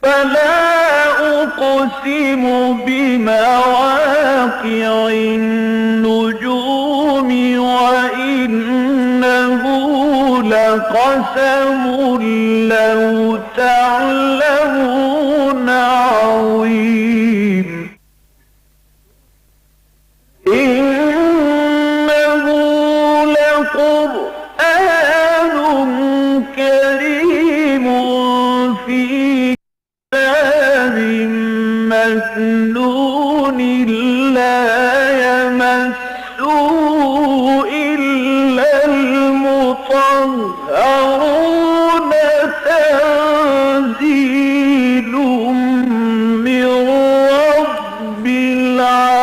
فلا أقسم بمواقع النجوم وإنه لقسم لو تعلمون عظيم إنه لقرآن كريم في كتاب مكنون لا يمسه إلا المطهرون تنزيل من رب العالمين.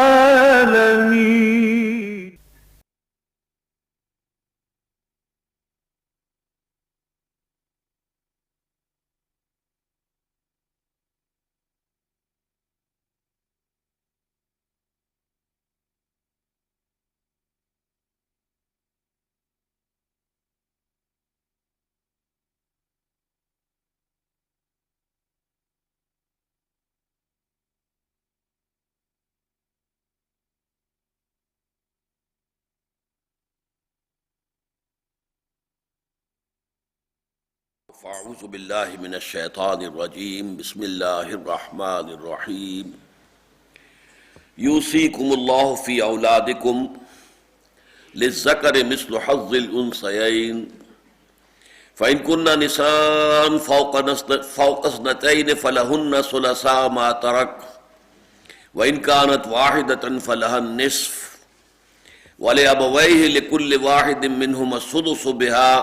فاعوذ باللہ من الشیطان الرجیم بسم اللہ الرحمن الرحیم یوصیکم اللہ فی اولادکم للذکر مثل حظ الانثیین فإن كن نساء فوق اثنتین فلہن ثلثا ما ترک وإن كانت واحدة فلها النصف ولأبویہ لكل واحد منہما السدس بها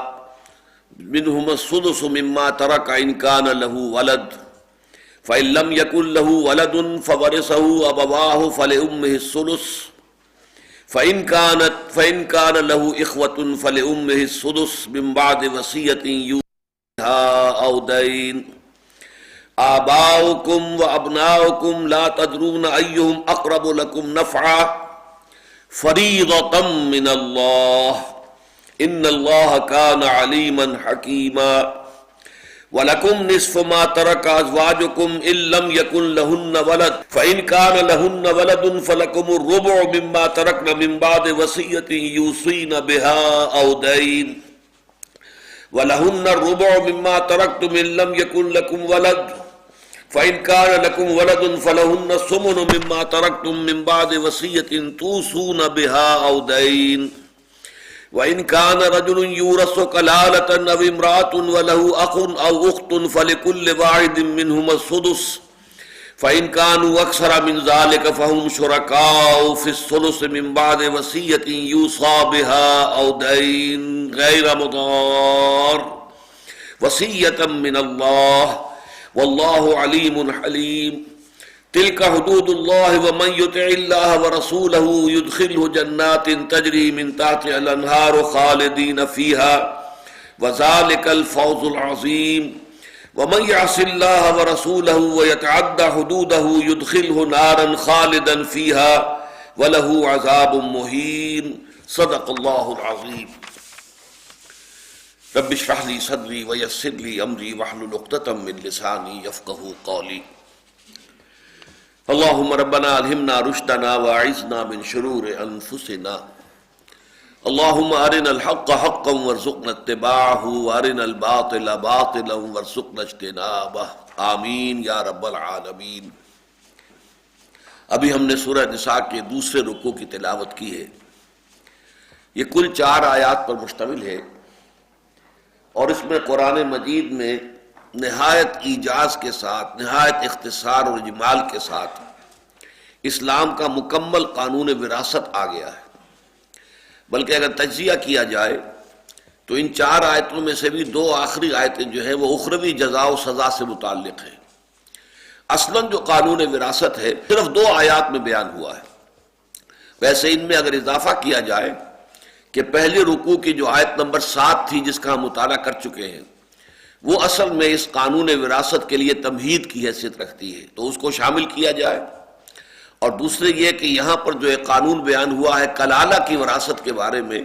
منہم السدس مما ترک ان کان له ولد فإن لم يكن له ولد فورثه أبواه فلأمه الثلث فإن كان له إخوة فلأمه السدس من بعد وصية يوصي بها أو دين آباؤكم وأبناؤكم لا تدرون أيهم أقرب لكم نفعا فريضة من الله ان اللہ کان علیما حکیما ولکم نصف ما ترک ازواجکم ان لم یکن لہن ولد فإن کان لہن ولد فلکم الربع مما ترکن من بعد وصیۃ یوصین بها او دین ولہن الربع مما ترکتم ان لم یکن لکم ولد فإن کان لکم ولد فلہن الثمن مما ترکتم من بعد وصیۃ توصون بها او دین وَإِن كَانَ رَجُلٌ يُورَثُ كَلَالَةً أَوْ امْرَأَةٌ وَلَهُ أَخٌ أَوْ أُخْتٌ فَلِكُلِّ وَاحِدٍ مِّنْهُمَا السُّدُسُ فَإِن كَانُوا أَكْثَرَ مِنْ ذَلِكَ فَهُمْ شُرَكَاءُ فِي الثُّلُثِ مِنْ بَعْدِ وَصِيَّةٍ يُوصَى بِهَا أَوْ دَيْنٍ غَيْرَ مُضَارٍّ وَصِيَّةً مِّنَ اللَّهِ وَاللَّهُ عَلِيمٌ حَلِيمٌ تلك حدود الله ومن يطع الله ورسوله يدخله جنات تجري من تحتها الانهار خالدين فيها وذلك الفوز العظيم ومن يعص الله ورسوله ويتعدى حدوده يدخله نارا خالدا فيها وله عذاب مهين صدق الله العظيم رب اشرح لي صدري ويسر لي امري واحلل عقدة من لساني يفقهوا قولي اللہم ربنا الہمنا رشدنا واعذنا من شرور انفسنا اللہم ارنا الحق حقا وارزقنا اتباعہ وارنا الباطل باطلا وارزقنا اجتنابہ آمین یا رب العالمین۔ ابھی ہم نے سورہ نساء کے دوسرے رکوع کی تلاوت کی ہے۔ یہ کل 4 آیات پر مشتمل ہے اور اس میں قرآن مجید میں نہایت ایجاز کے ساتھ، نہایت اختصار اور اجمال کے ساتھ اسلام کا مکمل قانون وراثت آ گیا ہے۔ بلکہ اگر تجزیہ کیا جائے تو ان 4 آیتوں میں سے بھی 2 آخری آیتیں جو ہیں وہ اخروی جزا و سزا سے متعلق ہیں۔ اصلاً جو قانون وراثت ہے صرف 2 آیات میں بیان ہوا ہے۔ ویسے ان میں اگر اضافہ کیا جائے کہ پہلے رکوع کی جو آیت نمبر 7 تھی جس کا ہم مطالعہ کر چکے ہیں، وہ اصل میں اس قانون وراثت کے لیے تمہید کی حیثیت رکھتی ہے، تو اس کو شامل کیا جائے۔ اور دوسرے یہ کہ یہاں پر جو ایک قانون بیان ہوا ہے کلالہ کی وراثت کے بارے میں،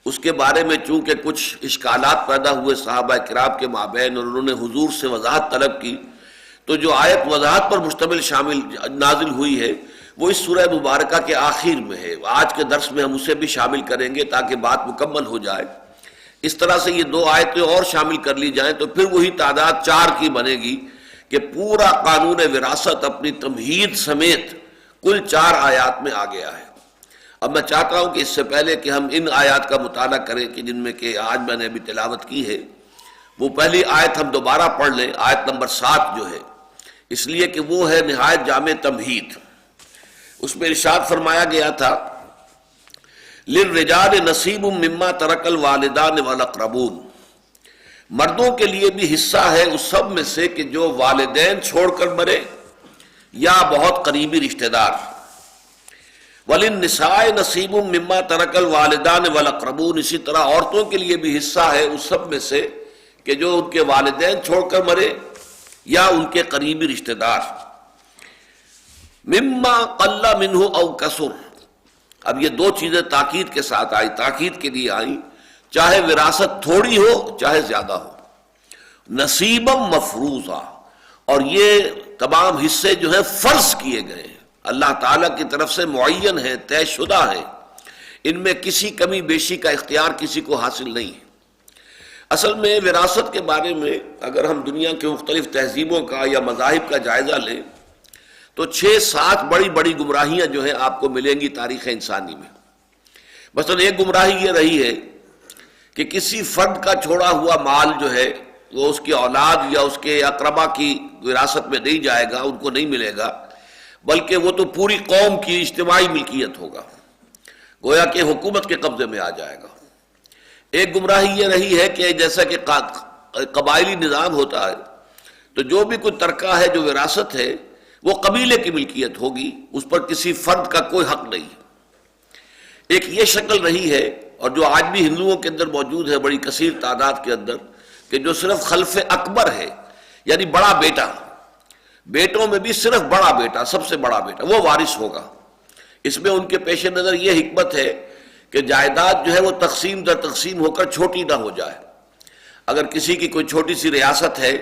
اس کے بارے میں چونکہ کچھ اشکالات پیدا ہوئے صحابہ کرام کے مابین اور انہوں نے حضور سے وضاحت طلب کی، تو جو آیت وضاحت پر مشتمل نازل ہوئی ہے وہ اس سورہ مبارکہ کے آخر میں ہے. آج کے درس میں ہم اسے بھی شامل کریں گے تاکہ بات مکمل ہو جائے. اس طرح سے یہ 2 آیتیں اور شامل کر لی جائیں تو پھر وہی تعداد 4 کی بنے گی کہ پورا قانون وراثت اپنی تمہید سمیت کل 4 آیات میں آ گیا ہے. اب میں چاہتا ہوں کہ اس سے پہلے کہ ہم ان آیات کا مطالعہ کریں کہ جن میں کہ آج میں نے ابھی تلاوت کی ہے، وہ پہلی آیت ہم دوبارہ پڑھ لیں، آیت نمبر 7 جو ہے، اس لیے کہ وہ ہے نہایت جامع تمہید. اس میں ارشاد فرمایا گیا تھا للرجال نصیب مما ترک الوالدان والاقربون، مردوں کے لیے بھی حصہ ہے اس سب میں سے کہ جو والدین چھوڑ کر مرے یا بہت قریبی رشتہ دار. وللنساء نصیب مما ترک الوالدان والاقربون، اسی طرح عورتوں کے لیے بھی حصہ ہے اس سب میں سے کہ جو ان کے والدین چھوڑ کر مرے یا ان کے قریبی رشتہ دار. مما قل منہ او کثر، اب یہ 2 چیزیں تاکید کے ساتھ آئی، تاکید کے لیے آئی، چاہے وراثت تھوڑی ہو چاہے زیادہ ہو. نصیبا مفروضا، اور یہ تمام حصے جو ہیں فرض کیے گئے ہیں، اللہ تعالیٰ کی طرف سے معین ہے، طے شدہ ہے، ان میں کسی کمی بیشی کا اختیار کسی کو حاصل نہیں ہے. اصل میں وراثت کے بارے میں اگر ہم دنیا کے مختلف تہذیبوں کا یا مذاہب کا جائزہ لیں تو 6-7 بڑی بڑی گمراہیاں جو ہیں آپ کو ملیں گی تاریخ انسانی میں. مثلا ایک گمراہی یہ رہی ہے کہ کسی فرد کا چھوڑا ہوا مال جو ہے وہ اس کی اولاد یا اس کے اقربا کی وراثت میں نہیں جائے گا، ان کو نہیں ملے گا، بلکہ وہ تو پوری قوم کی اجتماعی ملکیت ہوگا، گویا کہ حکومت کے قبضے میں آ جائے گا. ایک گمراہی یہ رہی ہے کہ جیسا کہ قبائلی نظام ہوتا ہے تو جو بھی کوئی ترکہ ہے جو وراثت ہے وہ قبیلے کی ملکیت ہوگی، اس پر کسی فرد کا کوئی حق نہیں. ایک یہ شکل رہی ہے اور جو آج بھی ہندوؤں کے اندر موجود ہے بڑی کثیر تعداد کے اندر، کہ جو صرف خلف اکبر ہے، یعنی بڑا بیٹا، بیٹوں میں بھی صرف بڑا بیٹا، سب سے بڑا بیٹا وہ وارث ہوگا. اس میں ان کے پیش نظر یہ حکمت ہے کہ جائیداد جو ہے وہ تقسیم در تقسیم ہو کر چھوٹی نہ ہو جائے. اگر کسی کی کوئی چھوٹی سی ریاست ہے،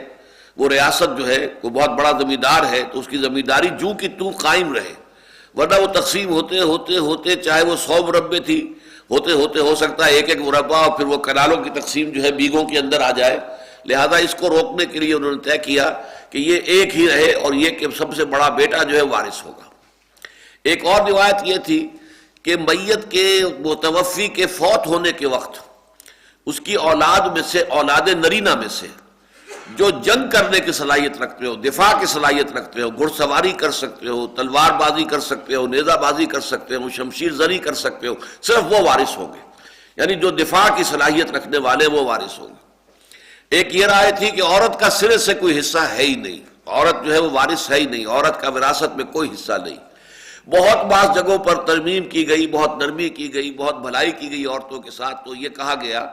وہ ریاست جو ہے کوئی بہت بڑا زمیندار ہے تو اس کی زمینداری جو کی تو قائم رہے، ورنہ وہ تقسیم ہوتے ہوتے ہوتے چاہے وہ 100 مربے تھی، ہوتے ہوتے ہو سکتا ہے 1-1 مربع، اور پھر وہ کنالوں کی تقسیم جو ہے بیگھوں کے اندر آ جائے. لہذا اس کو روکنے کے لیے انہوں نے طے کیا کہ یہ ایک ہی رہے اور یہ کہ سب سے بڑا بیٹا جو ہے وارث ہوگا. ایک اور روایت یہ تھی کہ میت کے متوفی کے فوت ہونے کے وقت اس کی اولاد میں سے، اولاد نرینہ میں سے جو جنگ کرنے کی صلاحیت رکھتے ہو، دفاع کی صلاحیت رکھتے ہو، گھڑ سواری کر سکتے ہو، تلوار بازی کر سکتے ہو، نیزہ بازی کر سکتے ہو، شمشیر زنی کر سکتے ہو، صرف وہ وارث ہوں گے. یعنی جو دفاع کی صلاحیت رکھنے والے وہ وارث ہوں گے. ایک یہ رائے تھی کہ عورت کا سرے سے کوئی حصہ ہے ہی نہیں، عورت جو ہے وہ وارث ہے ہی نہیں، عورت کا وراثت میں کوئی حصہ نہیں. بہت بعض جگہوں پر ترمیم کی گئی، بہت نرمی کی گئی، بہت بھلائی کی گئی عورتوں کے ساتھ. تو یہ کہا گیا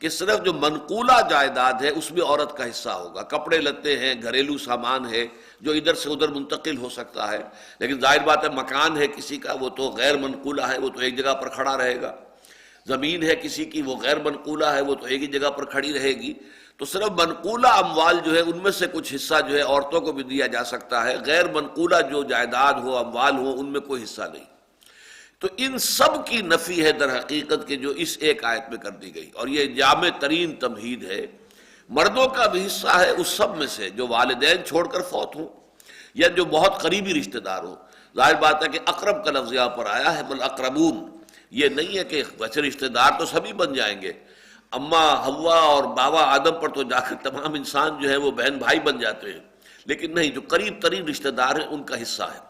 کہ صرف جو منقولہ جائیداد ہے اس میں عورت کا حصہ ہوگا. کپڑے لتے ہیں، گھریلو سامان ہے جو ادھر سے ادھر منتقل ہو سکتا ہے، لیکن ظاہر بات ہے مکان ہے کسی کا وہ تو غیر منقولہ ہے، وہ تو ایک جگہ پر کھڑا رہے گا. زمین ہے کسی کی وہ غیر منقولہ ہے، وہ تو ایک ہی جگہ پر کھڑی رہے گی. تو صرف منقولہ اموال جو ہے ان میں سے کچھ حصہ جو ہے عورتوں کو بھی دیا جا سکتا ہے، غیر منقولہ جو جائیداد ہو، اموال ہو، ان میں کوئی حصہ نہیں. تو ان سب کی نفی ہے در حقیقت کہ جو اس ایک آیت میں کر دی گئی، اور یہ جامع ترین تمہید ہے. مردوں کا بھی حصہ ہے اس سب میں سے جو والدین چھوڑ کر فوت ہوں یا جو بہت قریبی رشتہ دار ہو. ظاہر بات ہے کہ اقرب کا لفظ یہاں پر آیا ہے، بل اقربون، یہ نہیں ہے کہ ویسے رشتہ دار تو سبھی بن جائیں گے. اماں حوا اور بابا آدم پر تو جا کر تمام انسان جو ہے وہ بہن بھائی بن جاتے ہیں، لیکن نہیں، جو قریب ترین رشتہ دار ہیں ان کا حصہ ہے.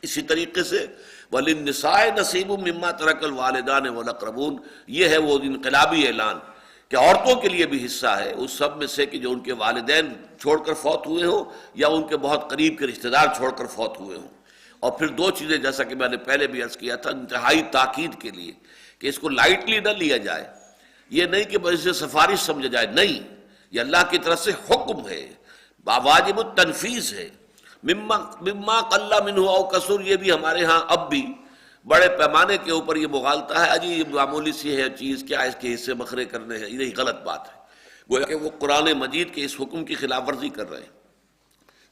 اسی طریقے سے وَلِلنِّسَاءِ نَصِيبٌ مِّمَّا تَرَكَ الْوَالِدَانِ وَالْأَقْرَبُونَ، یہ ہے وہ انقلابی اعلان کہ عورتوں کے لیے بھی حصہ ہے اس سب میں سے کہ جو ان کے والدین چھوڑ کر فوت ہوئے ہوں یا ان کے بہت قریب کے رشتہ دار چھوڑ کر فوت ہوئے ہوں. اور پھر 2 چیزیں جیسا کہ میں نے پہلے بھی عرض کیا تھا انتہائی تاکید کے لیے کہ اس کو لائٹلی نہ لیا جائے. یہ نہیں کہ بس اسے سفارش سمجھا جائے، نہیں، یہ اللہ کی طرف سے حکم ہے، واجب التنفیذ ہے. مما قل منہ او کثر، یہ بھی ہمارے ہاں اب بھی بڑے پیمانے کے اوپر یہ مغالطہ ہے. اجی یہ معمولی سی ہے چیز، کیا اس کے حصے بکھرے کرنے ہیں، یہ غلط بات ہے. گویا کہ وہ قرآن مجید کے اس حکم کی خلاف ورزی کر رہے ہیں.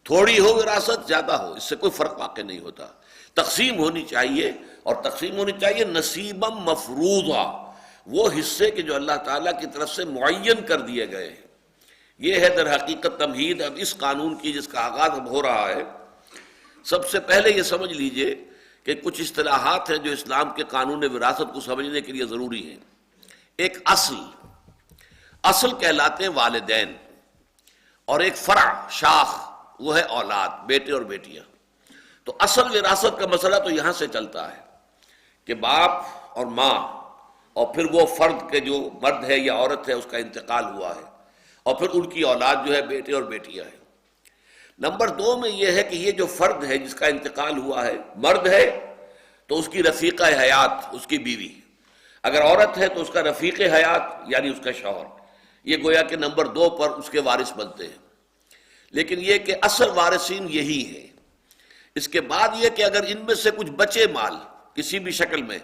تھوڑی ہو وراثت زیادہ ہو، اس سے کوئی فرق واقع نہیں ہوتا. تقسیم ہونی چاہیے، اور تقسیم ہونی چاہیے نصیبا مفروضا، وہ حصے کہ جو اللہ تعالیٰ کی طرف سے معین کر دیے گئے ہیں. یہ ہے در حقیقت تمہید اب اس قانون کی جس کا آغاز اب ہو رہا ہے. سب سے پہلے یہ سمجھ لیجئے کہ کچھ اصطلاحات ہیں جو اسلام کے قانون وراثت کو سمجھنے کے لیے ضروری ہیں. ایک اصل کہلاتے ہیں والدین، اور ایک فرع شاخ وہ ہے اولاد، بیٹے اور بیٹیاں. تو اصل وراثت کا مسئلہ تو یہاں سے چلتا ہے کہ باپ اور ماں اور پھر وہ فرد کے جو مرد ہے یا عورت ہے اس کا انتقال ہوا ہے، اور پھر ان کی اولاد جو ہے بیٹے اور بیٹیاں ہیں. نمبر 2 میں یہ ہے کہ یہ جو فرد ہے جس کا انتقال ہوا ہے، مرد ہے تو اس کی رفیقہ حیات اس کی بیوی، اگر عورت ہے تو اس کا رفیق حیات یعنی اس کا شوہر. یہ گویا کہ نمبر 2 پر اس کے وارث بنتے ہیں. لیکن یہ کہ اصل وارثین یہی ہیں. اس کے بعد یہ کہ اگر ان میں سے کچھ بچے مال کسی بھی شکل میں،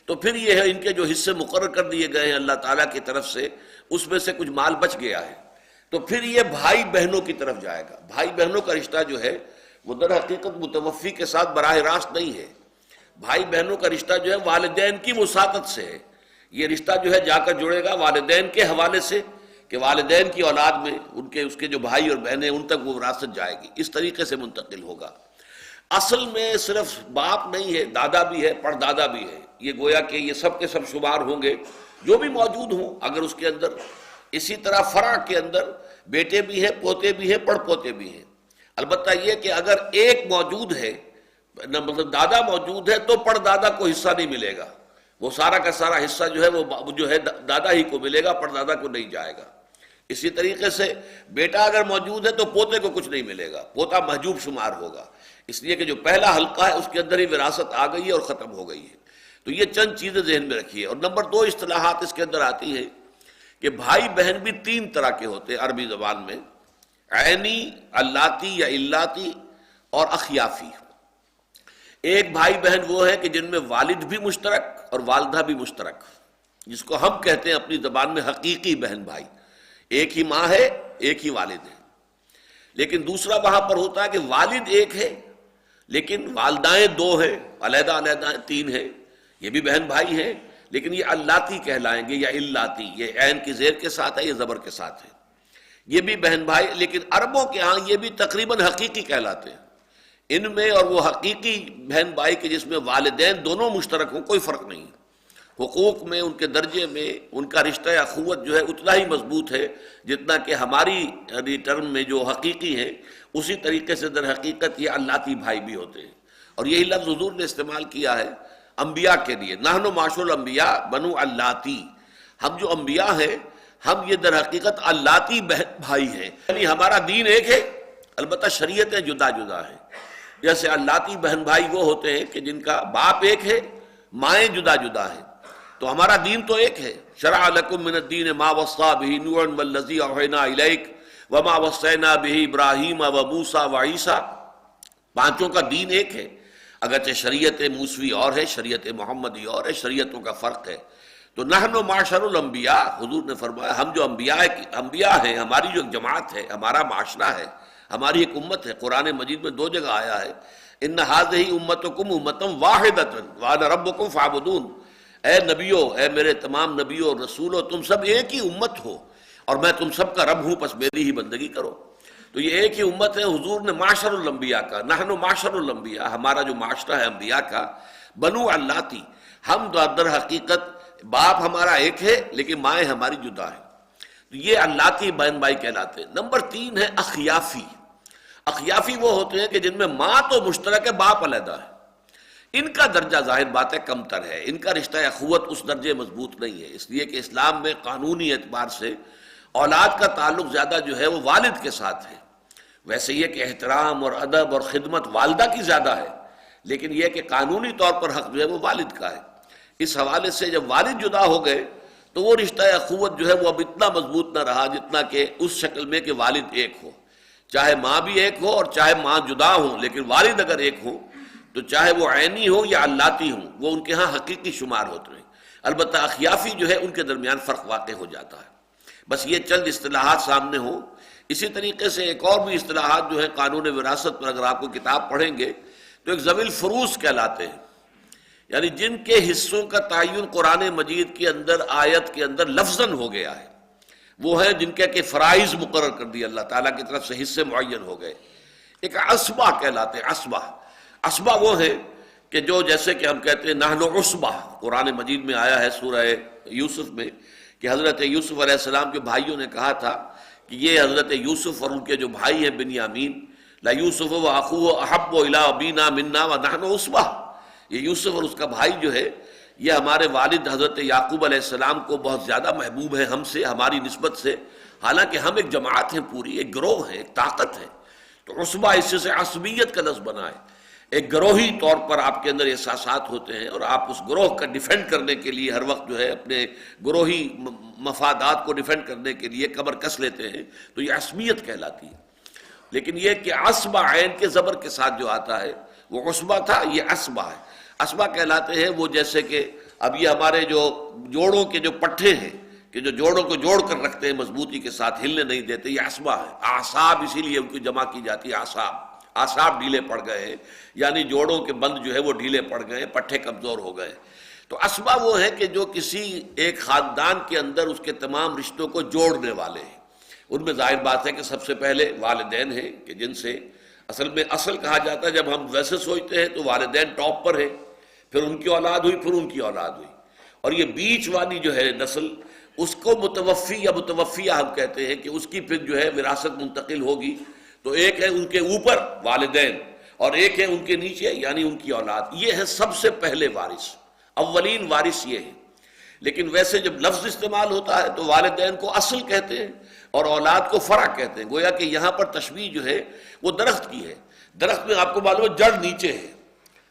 تو پھر یہ ہے ان کے جو حصے مقرر کر دیے گئے ہیں اللہ تعالیٰ کی طرف سے، اس میں سے کچھ مال بچ گیا ہے تو پھر یہ بھائی بہنوں کی طرف جائے گا. بھائی بہنوں کا رشتہ جو ہے وہ در حقیقت متوفی کے ساتھ براہ راست نہیں ہے. بھائی بہنوں کا رشتہ جو ہے والدین کی وساطت سے ہے. یہ رشتہ جو ہے جا کر جڑے گا والدین کے حوالے سے، کہ والدین کی اولاد میں اس کے جو بھائی اور بہنیں ان تک وہ وراثت جائے گی، اس طریقے سے منتقل ہوگا. اصل میں صرف باپ نہیں ہے، دادا بھی ہے، پردادا بھی ہے. یہ گویا کہ یہ سب کے سب شمار ہوں گے جو بھی موجود ہوں اگر اس کے اندر. اسی طرح فرع کے اندر بیٹے بھی ہیں، پوتے بھی ہیں، پڑ پوتے بھی ہیں. البتہ یہ کہ اگر ایک موجود ہے، مطلب دادا موجود ہے، تو پڑ دادا کو حصہ نہیں ملے گا. وہ سارا کا سارا حصہ جو ہے وہ جو ہے دادا ہی کو ملے گا، پڑ دادا کو نہیں جائے گا. اسی طریقے سے بیٹا اگر موجود ہے تو پوتے کو کچھ نہیں ملے گا، پوتا محجوب شمار ہوگا. اس لیے کہ جو پہلا حلقہ ہے اس کے اندر ہی وراثت آ گئی ہے اور ختم ہو گئی ہے. تو یہ چند چیزیں ذہن میں رکھیے. اور نمبر 2 اصطلاحات اس کے اندر آتی ہے کہ بھائی بہن بھی 3 طرح کے ہوتے ہیں عربی زبان میں: عینی، اللاتی یا الاتی، اور اخیافی. ایک بھائی بہن وہ ہے کہ جن میں والد بھی مشترک اور والدہ بھی مشترک، جس کو ہم کہتے ہیں اپنی زبان میں حقیقی بہن بھائی. ایک ہی ماں ہے، ایک ہی والد ہے. لیکن دوسرا وہاں پر ہوتا ہے کہ والد ایک ہے لیکن والدائیں 2 ہیں، علیحدہ علیحدہ 3 ہیں. یہ بھی بہن بھائی ہیں لیکن یہ اللاتی کہلائیں گے یا الاتی. یہ عین کی زیر کے ساتھ ہے، یہ زبر کے ساتھ ہے. یہ بھی بہن بھائی، لیکن عربوں کے ہاں یہ بھی تقریباً حقیقی کہلاتے ہیں. ان میں اور وہ حقیقی بہن بھائی کے جس میں والدین دونوں مشترک ہوں کوئی فرق نہیں. حقوق میں، ان کے درجے میں، ان کا رشتہ اخوت جو ہے اتنا ہی مضبوط ہے جتنا کہ ہماری ٹرم میں جو حقیقی ہیں. اسی طریقے سے در حقیقت یہ اللاتی بھائی بھی ہوتے ہیں. اور یہی لفظ حضور نے استعمال کیا ہے انبیاء کے لیے: نحن معاشر الانبیاء بنو اللاتی. ہم جو انبیاء ہیں ہم یہ در حقیقت اللاتی بہن بھائی ہیں. یعنی ہمارا دین ایک ہے، البتہ شریعتیں جدا جدا ہیں. جیسے اللاتی بہن بھائی وہ ہوتے ہیں کہ جن کا باپ ایک ہے، مائیں جدا جدا ہیں. تو ہمارا دین تو ایک ہے. شرع لکم من الدین ما وصی بہ نوحا والذی اوحینا الیک وما وصینا بہ ابراہیم وموسیٰ وعیسیٰ. 5 کا دین ایک ہے، اگرچہ شریعت موسوی اور ہے، شریعت محمدی اور ہے، شریعتوں کا فرق ہے. تو نحن معاشر الانبیاء، حضور نے فرمایا ہم جو انبیاء ہیں، ہماری جو ایک جماعت ہے، ہمارا معاشرہ ہے، ہماری ایک امت ہے. قرآن مجید میں 2 جگہ آیا ہے: ان ھذہ امتکم امۃ واحدۃ وانا ربکم فاعبدون. اے نبیو، اے میرے تمام نبیوں اور رسولوں، تم سب ایک ہی امت ہو اور میں تم سب کا رب ہوں، پس میری ہی بندگی کرو. تو یہ ایک ہی امت ہے. حضور نے معاشر الانبیاء کا، نحن معاشر الانبیاء، ہمارا جو معاشرہ ہے انبیاء کا، بنو اللاتی، ہم در حقیقت باپ ہمارا ایک ہے لیکن مائیں ہماری جدا ہیں. تو یہ اللاتی بہن بھائی کہلاتے ہیں. نمبر 3 ہے اخیافی. اخیافی وہ ہوتے ہیں کہ جن میں ماں تو مشترک ہے، باپ علیحدہ ہے. ان کا درجہ ظاہر بات ہے کم تر ہے، ان کا رشتہ اخوت اس درجے مضبوط نہیں ہے. اس لیے کہ اسلام میں قانونی اعتبار سے اولاد کا تعلق زیادہ جو ہے وہ والد کے ساتھ ہے. ویسے یہ کہ احترام اور ادب اور خدمت والدہ کی زیادہ ہے، لیکن یہ کہ قانونی طور پر حق جو ہے وہ والد کا ہے. اس حوالے سے جب والد جدا ہو گئے تو وہ رشتہ اخوت جو ہے وہ اب اتنا مضبوط نہ رہا جتنا کہ اس شکل میں کہ والد ایک ہو. چاہے ماں بھی ایک ہو اور چاہے ماں جدا ہو، لیکن والد اگر ایک ہو تو چاہے وہ عینی ہو یا اللاتی ہوں وہ ان کے ہاں حقیقی شمار ہوتے ہیں. البتہ اخیافی جو ہے ان کے درمیان فرق واقع ہو جاتا ہے. بس یہ چند اصطلاحات سامنے ہوں اسی طریقے سے ایک اور بھی اصطلاحات جو ہیں قانون وراثت پر اگر آپ کو کتاب پڑھیں گے تو ایک ذوی الفروض کہلاتے ہیں، یعنی جن کے حصوں کا تعین قرآن مجید کے اندر آیت کے اندر لفظاً ہو گیا ہے، وہ ہیں جن کے کہ فرائض مقرر کر دی اللہ تعالیٰ کی طرف سے، حصے معین ہو گئے۔ ایک عصبہ کہلاتے ہیں، عصبہ وہ ہیں کہ جو جیسے کہ ہم کہتے ہیں نحن عصبہ، قرآن مجید میں آیا ہے سورہ یوسف میں کہ حضرت یوسف علیہ السلام کے بھائیوں نے کہا تھا کہ یہ حضرت یوسف اور ان کے جو بھائی ہیں بنیامین، لا یوسف و اخوہ احب الی ابینا منا ونحن عصبہ، یہ یوسف اور اس کا بھائی جو ہے یہ ہمارے والد حضرت یعقوب علیہ السلام کو بہت زیادہ محبوب ہے ہم سے، ہماری نسبت سے، حالانکہ ہم ایک جماعت ہیں پوری، ایک گروہ ہے، ایک طاقت ہے۔ تو عصبہ اس سے عصبیت کا لفظ بنا ہے، ایک گروہی طور پر آپ کے اندر احساسات ہوتے ہیں اور آپ اس گروہ کا ڈیفینڈ کرنے کے لیے ہر وقت جو ہے اپنے گروہی مفادات کو ڈیفینڈ کرنے کے لیے کمر کس لیتے ہیں، تو یہ عصبیت کہلاتی ہے۔ لیکن یہ کہ عصبہ عین کے زبر کے ساتھ جو آتا ہے وہ عصبہ تھا، یہ عصبہ ہے۔ عصبہ کہلاتے ہیں وہ جیسے کہ اب یہ ہمارے جو جوڑوں کے جو پٹھے ہیں کہ جو جوڑوں کو جوڑ کر رکھتے ہیں مضبوطی کے ساتھ، ہلنے نہیں دیتے، یہ عصبہ ہے۔ اعصاب اسی لیے ان کی جمع کی جاتی ہے، اعصاب ڈھیلے پڑ گئے ہیں، یعنی جوڑوں کے بند جو ہے وہ ڈھیلے پڑ گئے ہیں، پٹھے کمزور ہو گئے۔ تو عصبہ وہ ہے کہ جو کسی ایک خاندان کے اندر اس کے تمام رشتوں کو جوڑنے والے ہیں۔ ان میں ظاہر بات ہے کہ سب سے پہلے والدین ہیں کہ جن سے اصل میں اصل کہا جاتا ہے، جب ہم ویسے سوچتے ہیں تو والدین ٹاپ پر ہے، پھر ان کی اولاد ہوئی، پھر ان کی اولاد ہوئی، اور یہ بیچ والی جو ہے نسل اس کو متوفی یا متوفیہ ہم کہتے ہیں کہ اس کی پھر جو ہے وراثت منتقل ہوگی۔ تو ایک ہے ان کے اوپر والدین اور ایک ہے ان کے نیچے یعنی ان کی اولاد، یہ ہے سب سے پہلے وارث، اولین وارث یہ ہے۔ لیکن ویسے جب لفظ استعمال ہوتا ہے تو والدین کو اصل کہتے ہیں اور اولاد کو فرع کہتے ہیں، گویا کہ یہاں پر تشبیہ جو ہے وہ درخت کی ہے۔ درخت میں آپ کو معلوم ہے جڑ نیچے ہے،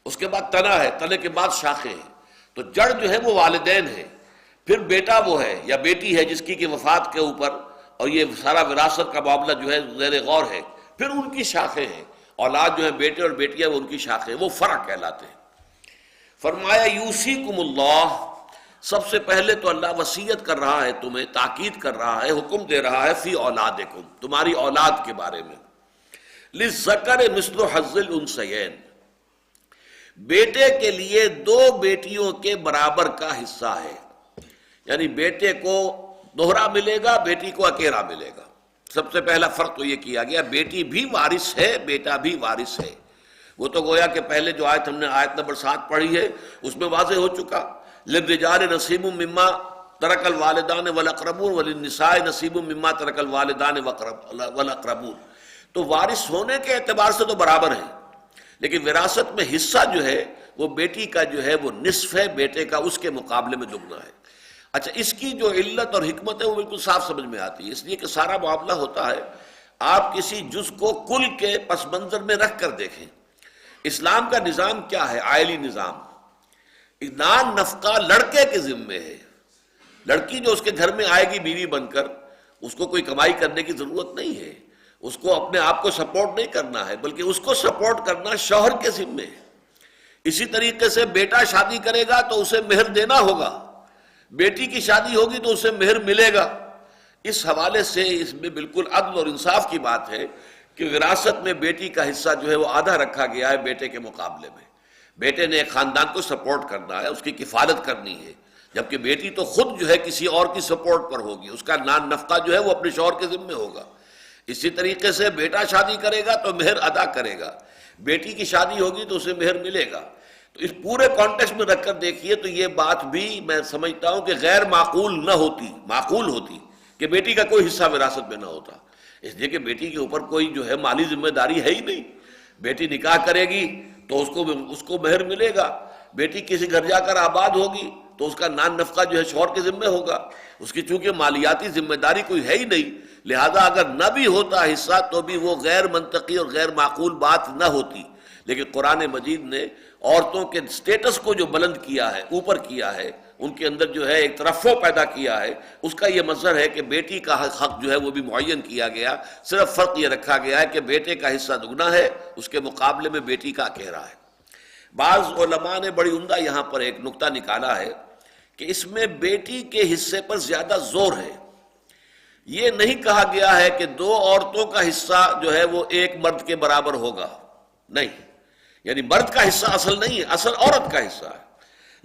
اس کے بعد تنا ہے، تنے کے بعد شاخیں ہیں، تو جڑ جو ہے وہ والدین ہے، پھر بیٹا وہ ہے یا بیٹی ہے جس کی کہ وفات کے اوپر اور یہ سارا وراثت کا معاملہ جو ہے زیر غور ہے، پھر ان کی شاخیں ہیں، اولاد جو ہے بیٹے اور بیٹیاں وہ ان کی شاخیں، وہ فرع کہلاتے ہیں۔ فرمایا یوصیکم اللہ، سب سے پہلے تو اللہ وصیت کر رہا ہے تمہیں، تاکید کر رہا ہے، حکم دے رہا ہے فی اولادکم، تمہاری اولاد کے بارے میں، للذکر مثل حظ الانثیین، بیٹے کے لیے دو بیٹیوں کے برابر کا حصہ ہے، یعنی بیٹے کو دوہرا ملے گا، بیٹی کو اکیلا ملے گا۔ سب سے پہلا فرق تو یہ کیا گیا بیٹی بھی وارث ہے، بیٹا بھی وارث ہے۔ وہ تو گویا کہ پہلے جو آیت ہم نے آیت نمبر 7 پڑھی ہے اس میں واضح ہو چکا، للرجال نصیب مما ترک الوالدان والاقربون وللنساء نصیب مما ترک الوالدان والاقربون، تو وارث ہونے کے اعتبار سے تو برابر ہیں، لیکن وراثت میں حصہ جو ہے وہ بیٹی کا جو ہے وہ نصف ہے، بیٹے کا اس کے مقابلے میں دگنا ہے۔ اچھا، اس کی جو علت اور حکمت ہے وہ بالکل صاف سمجھ میں آتی ہے، اس لیے کہ سارا معاملہ ہوتا ہے آپ کسی جز کو کل کے پس منظر میں رکھ کر دیکھیں۔ اسلام کا نظام کیا ہے؟ عائلی نظام، نان نفقہ لڑکے کے ذمے ہے، لڑکی جو اس کے گھر میں آئے گی بیوی بن کر، اس کو کوئی کمائی کرنے کی ضرورت نہیں ہے، اس کو اپنے آپ کو سپورٹ نہیں کرنا ہے، بلکہ اس کو سپورٹ کرنا شوہر کے ذمے ہے۔ اسی طریقے سے بیٹا شادی کرے گا تو اسے مہر دینا ہوگا، بیٹی کی شادی ہوگی تو اسے مہر ملے گا۔ اس حوالے سے اس میں بالکل عدل اور انصاف کی بات ہے کہ وراثت میں بیٹی کا حصہ جو ہے وہ آدھا رکھا گیا ہے بیٹے کے مقابلے میں۔ بیٹے نے ایک خاندان کو سپورٹ کرنا ہے، اس کی کفالت کرنی ہے، جبکہ بیٹی تو خود جو ہے کسی اور کی سپورٹ پر ہوگی، اس کا نان نفقہ جو ہے وہ اپنے شوہر کے ذمے ہوگا۔ اسی طریقے سے بیٹا شادی کرے گا تو مہر ادا کرے گا، بیٹی کی شادی ہوگی تو اسے مہر ملے گا۔ تو اس پورے کانٹیکسٹ میں رکھ کر دیکھیے تو یہ بات بھی میں سمجھتا ہوں کہ غیر معقول نہ ہوتی، معقول ہوتی کہ بیٹی کا کوئی حصہ وراثت میں نہ ہوتا، اس لیے کہ بیٹی کے اوپر کوئی جو ہے مالی ذمہ داری ہے ہی نہیں۔ بیٹی نکاح کرے گی تو اس کو مہر ملے گا، بیٹی کسی گھر جا کر آباد ہوگی تو اس کا نان نفقہ جو ہے شوہر کے ذمہ ہوگا، اس کی چونکہ مالیاتی ذمہ داری کوئی ہے ہی نہیں، لہذا اگر نہ بھی ہوتا حصہ تو بھی وہ غیر منطقی اور غیر معقول بات نہ ہوتی۔ لیکن قرآن مجید نے عورتوں کے سٹیٹس کو جو بلند کیا ہے، اوپر کیا ہے، ان کے اندر جو ہے ایک ترفع پیدا کیا ہے، اس کا یہ مظہر ہے کہ بیٹی کا حق جو ہے وہ بھی معین کیا گیا، صرف فرق یہ رکھا گیا ہے کہ بیٹے کا حصہ دگنا ہے، اس کے مقابلے میں بیٹی کا اکیرا ہے۔ بعض علماء نے بڑی عمدہ یہاں پر ایک نقطہ نکالا ہے کہ اس میں بیٹی کے حصے پر زیادہ زور ہے، یہ نہیں کہا گیا ہے کہ دو عورتوں کا حصہ جو ہے وہ ایک مرد کے برابر ہوگا، نہیں، یعنی مرد کا حصہ اصل نہیں ہے، اصل عورت کا حصہ ہے۔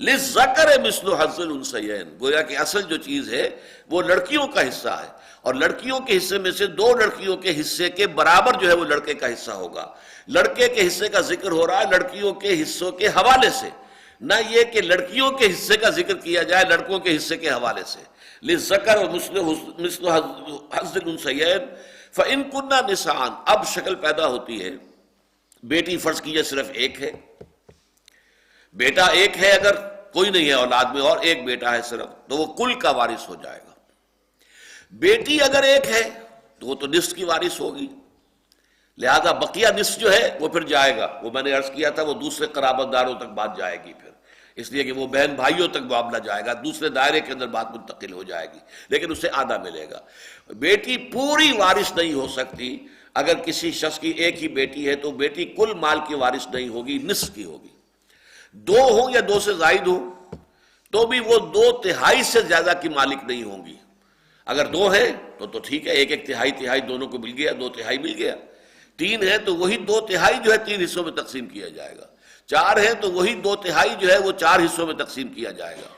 للذکر مثل حظ الانثیین، گویا کہ اصل جو چیز ہے وہ لڑکیوں کا حصہ ہے، اور لڑکیوں کے حصے میں سے دو لڑکیوں کے حصے کے برابر جو ہے وہ لڑکے کا حصہ ہوگا۔ لڑکے کے حصے کا ذکر ہو رہا ہے لڑکیوں کے حصوں کے حوالے سے، نہ یہ کہ لڑکیوں کے حصے کا ذکر کیا جائے لڑکوں کے حصے کے حوالے سے۔ للذکر مثل حظ الانثیین فإن كنا نساء، اب شکل پیدا ہوتی ہے، بیٹی فرض کیجئے صرف ایک ہے، بیٹا ایک ہے، اگر کوئی نہیں ہے اولاد میں اور ایک بیٹا ہے صرف، تو وہ کل کا وارث ہو جائے گا۔ بیٹی اگر ایک ہے تو وہ تو نصف کی وارث ہوگی، لہذا بقیہ نصف جو ہے وہ پھر جائے گا، وہ میں نے عرض کیا تھا وہ دوسرے قرابت داروں تک بات جائے گی، پھر اس لیے کہ وہ بہن بھائیوں تک معاملہ جائے گا، دوسرے دائرے کے اندر بات منتقل ہو جائے گی، لیکن اسے آدھا ملے گا۔ بیٹی پوری وارث نہیں ہو سکتی، اگر کسی شخص کی ایک ہی بیٹی ہے تو بیٹی کل مال کی وارث نہیں ہوگی، نصف کی ہوگی۔ دو ہوں یا دو سے زائد ہوں تو بھی وہ دو تہائی سے زیادہ کی مالک نہیں ہوں گی۔ اگر دو ہیں تو ٹھیک ہے، ایک ایک تہائی تہائی دونوں کو مل گیا، دو تہائی مل گیا۔ تین ہے تو وہی دو تہائی جو ہے تین حصوں میں تقسیم کیا جائے گا۔ چار ہے تو وہی دو تہائی جو ہے وہ چار حصوں میں تقسیم کیا جائے گا،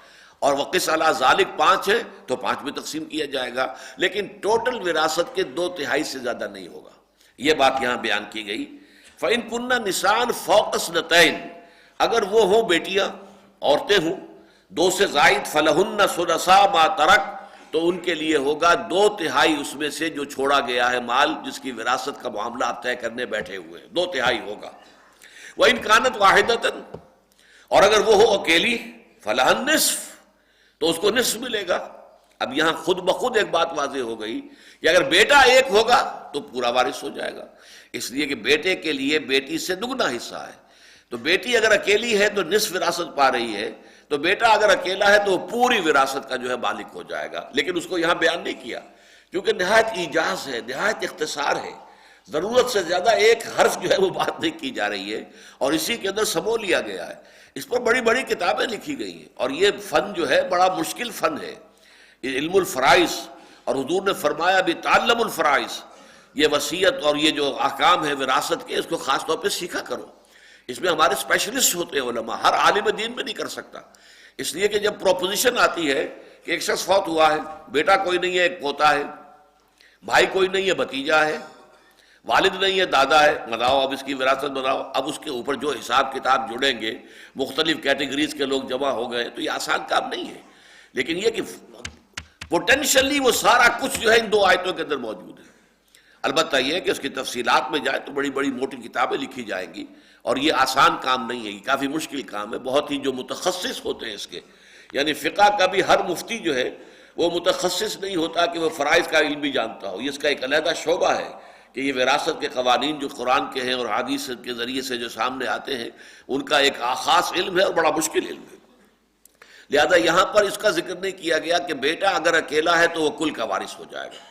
اور وقس علی ذالک پانچ ہے تو پانچ میں تقسیم کیا جائے گا، لیکن ٹوٹل وراثت کے دو تہائی سے زیادہ نہیں ہوگا۔ یہ بات یہاں بیان کی گئی۔ فإن كن نساء فوق اثنتین، اگر وہ ہوں بیٹیاں، عورتیں ہوں دو سے زائد، فلہن ثلثا ما ترک، تو ان کے لیے ہوگا دو تہائی اس میں سے جو چھوڑا گیا ہے مال، جس کی وراثت کا معاملہ آپ طے کرنے بیٹھے ہوئے ہیں، دو تہائی ہوگا۔ وَإِن كَانَتْ وَاحِدَةً، اور اگر وہ ہو اکیلی، فَلَهَا النِّصْفُ، تو اس کو نصف ملے گا۔ اب یہاں خود بخود ایک بات واضح ہو گئی کہ اگر بیٹا ایک ہوگا تو پورا وارث ہو جائے گا، اس لیے کہ بیٹے کے لیے بیٹی سے دگنا حصہ ہے۔ تو بیٹی اگر اکیلی ہے تو نصف وراثت پا رہی ہے، تو بیٹا اگر اکیلا ہے تو وہ پوری وراثت کا جو ہے مالک ہو جائے گا، لیکن اس کو یہاں بیان نہیں کیا کیونکہ نہایت ایجاز ہے، نہایت اختصار ہے، ضرورت سے زیادہ ایک حرف جو ہے وہ بات نہیں کی جا رہی ہے، اور اسی کے اندر سمو لیا گیا ہے۔ اس پر بڑی بڑی کتابیں لکھی گئی ہیں، اور یہ فن جو ہے بڑا مشکل فن ہے، یہ علم الفرائض، اور حضور نے فرمایا بھی تعلم الفرائض، یہ وصیت اور یہ جو احکام ہے وراثت کے، اس کو خاص طور پہ سیکھا کرو۔ اس میں ہمارے اسپیشلسٹ ہوتے ہیں علماء، ہر عالم دین میں نہیں کر سکتا، اس لیے کہ جب پروپوزیشن آتی ہے کہ ایک شخص فوت ہوا ہے، بیٹا کوئی نہیں ہے، ایک پوتا ہے، بھائی کوئی نہیں ہے، بھتیجا ہے، والد نہیں ہے، دادا ہے، بتاؤ اب اس کی وراثت بتاؤ۔ اب اس کے اوپر جو حساب کتاب جڑیں گے، مختلف کیٹیگریز کے لوگ جمع ہو گئے، تو یہ آسان کام نہیں ہے، لیکن یہ کہ پوٹینشلی وہ سارا کچھ جو ہے ان دو آیتوں کے اندر موجود ہے۔ البتہ یہ کہ اس کی تفصیلات میں جائے تو بڑی بڑی موٹی کتابیں لکھی جائیں گی، اور یہ آسان کام نہیں ہے، یہ کافی مشکل کام ہے۔ بہت ہی جو متخصص ہوتے ہیں اس کے، یعنی فقہ کا بھی ہر مفتی جو ہے وہ متخصص نہیں ہوتا کہ وہ فرائض کا علم بھی جانتا ہو، یہ اس کا ایک علیحدہ شعبہ ہے کہ یہ وراثت کے قوانین جو قرآن کے ہیں اور حدیث کے ذریعے سے جو سامنے آتے ہیں، ان کا ایک خاص علم ہے اور بڑا مشکل علم ہے۔ لہذا یہاں پر اس کا ذکر نہیں کیا گیا کہ بیٹا اگر اکیلا ہے تو وہ کل کا وارث ہو جائے گا۔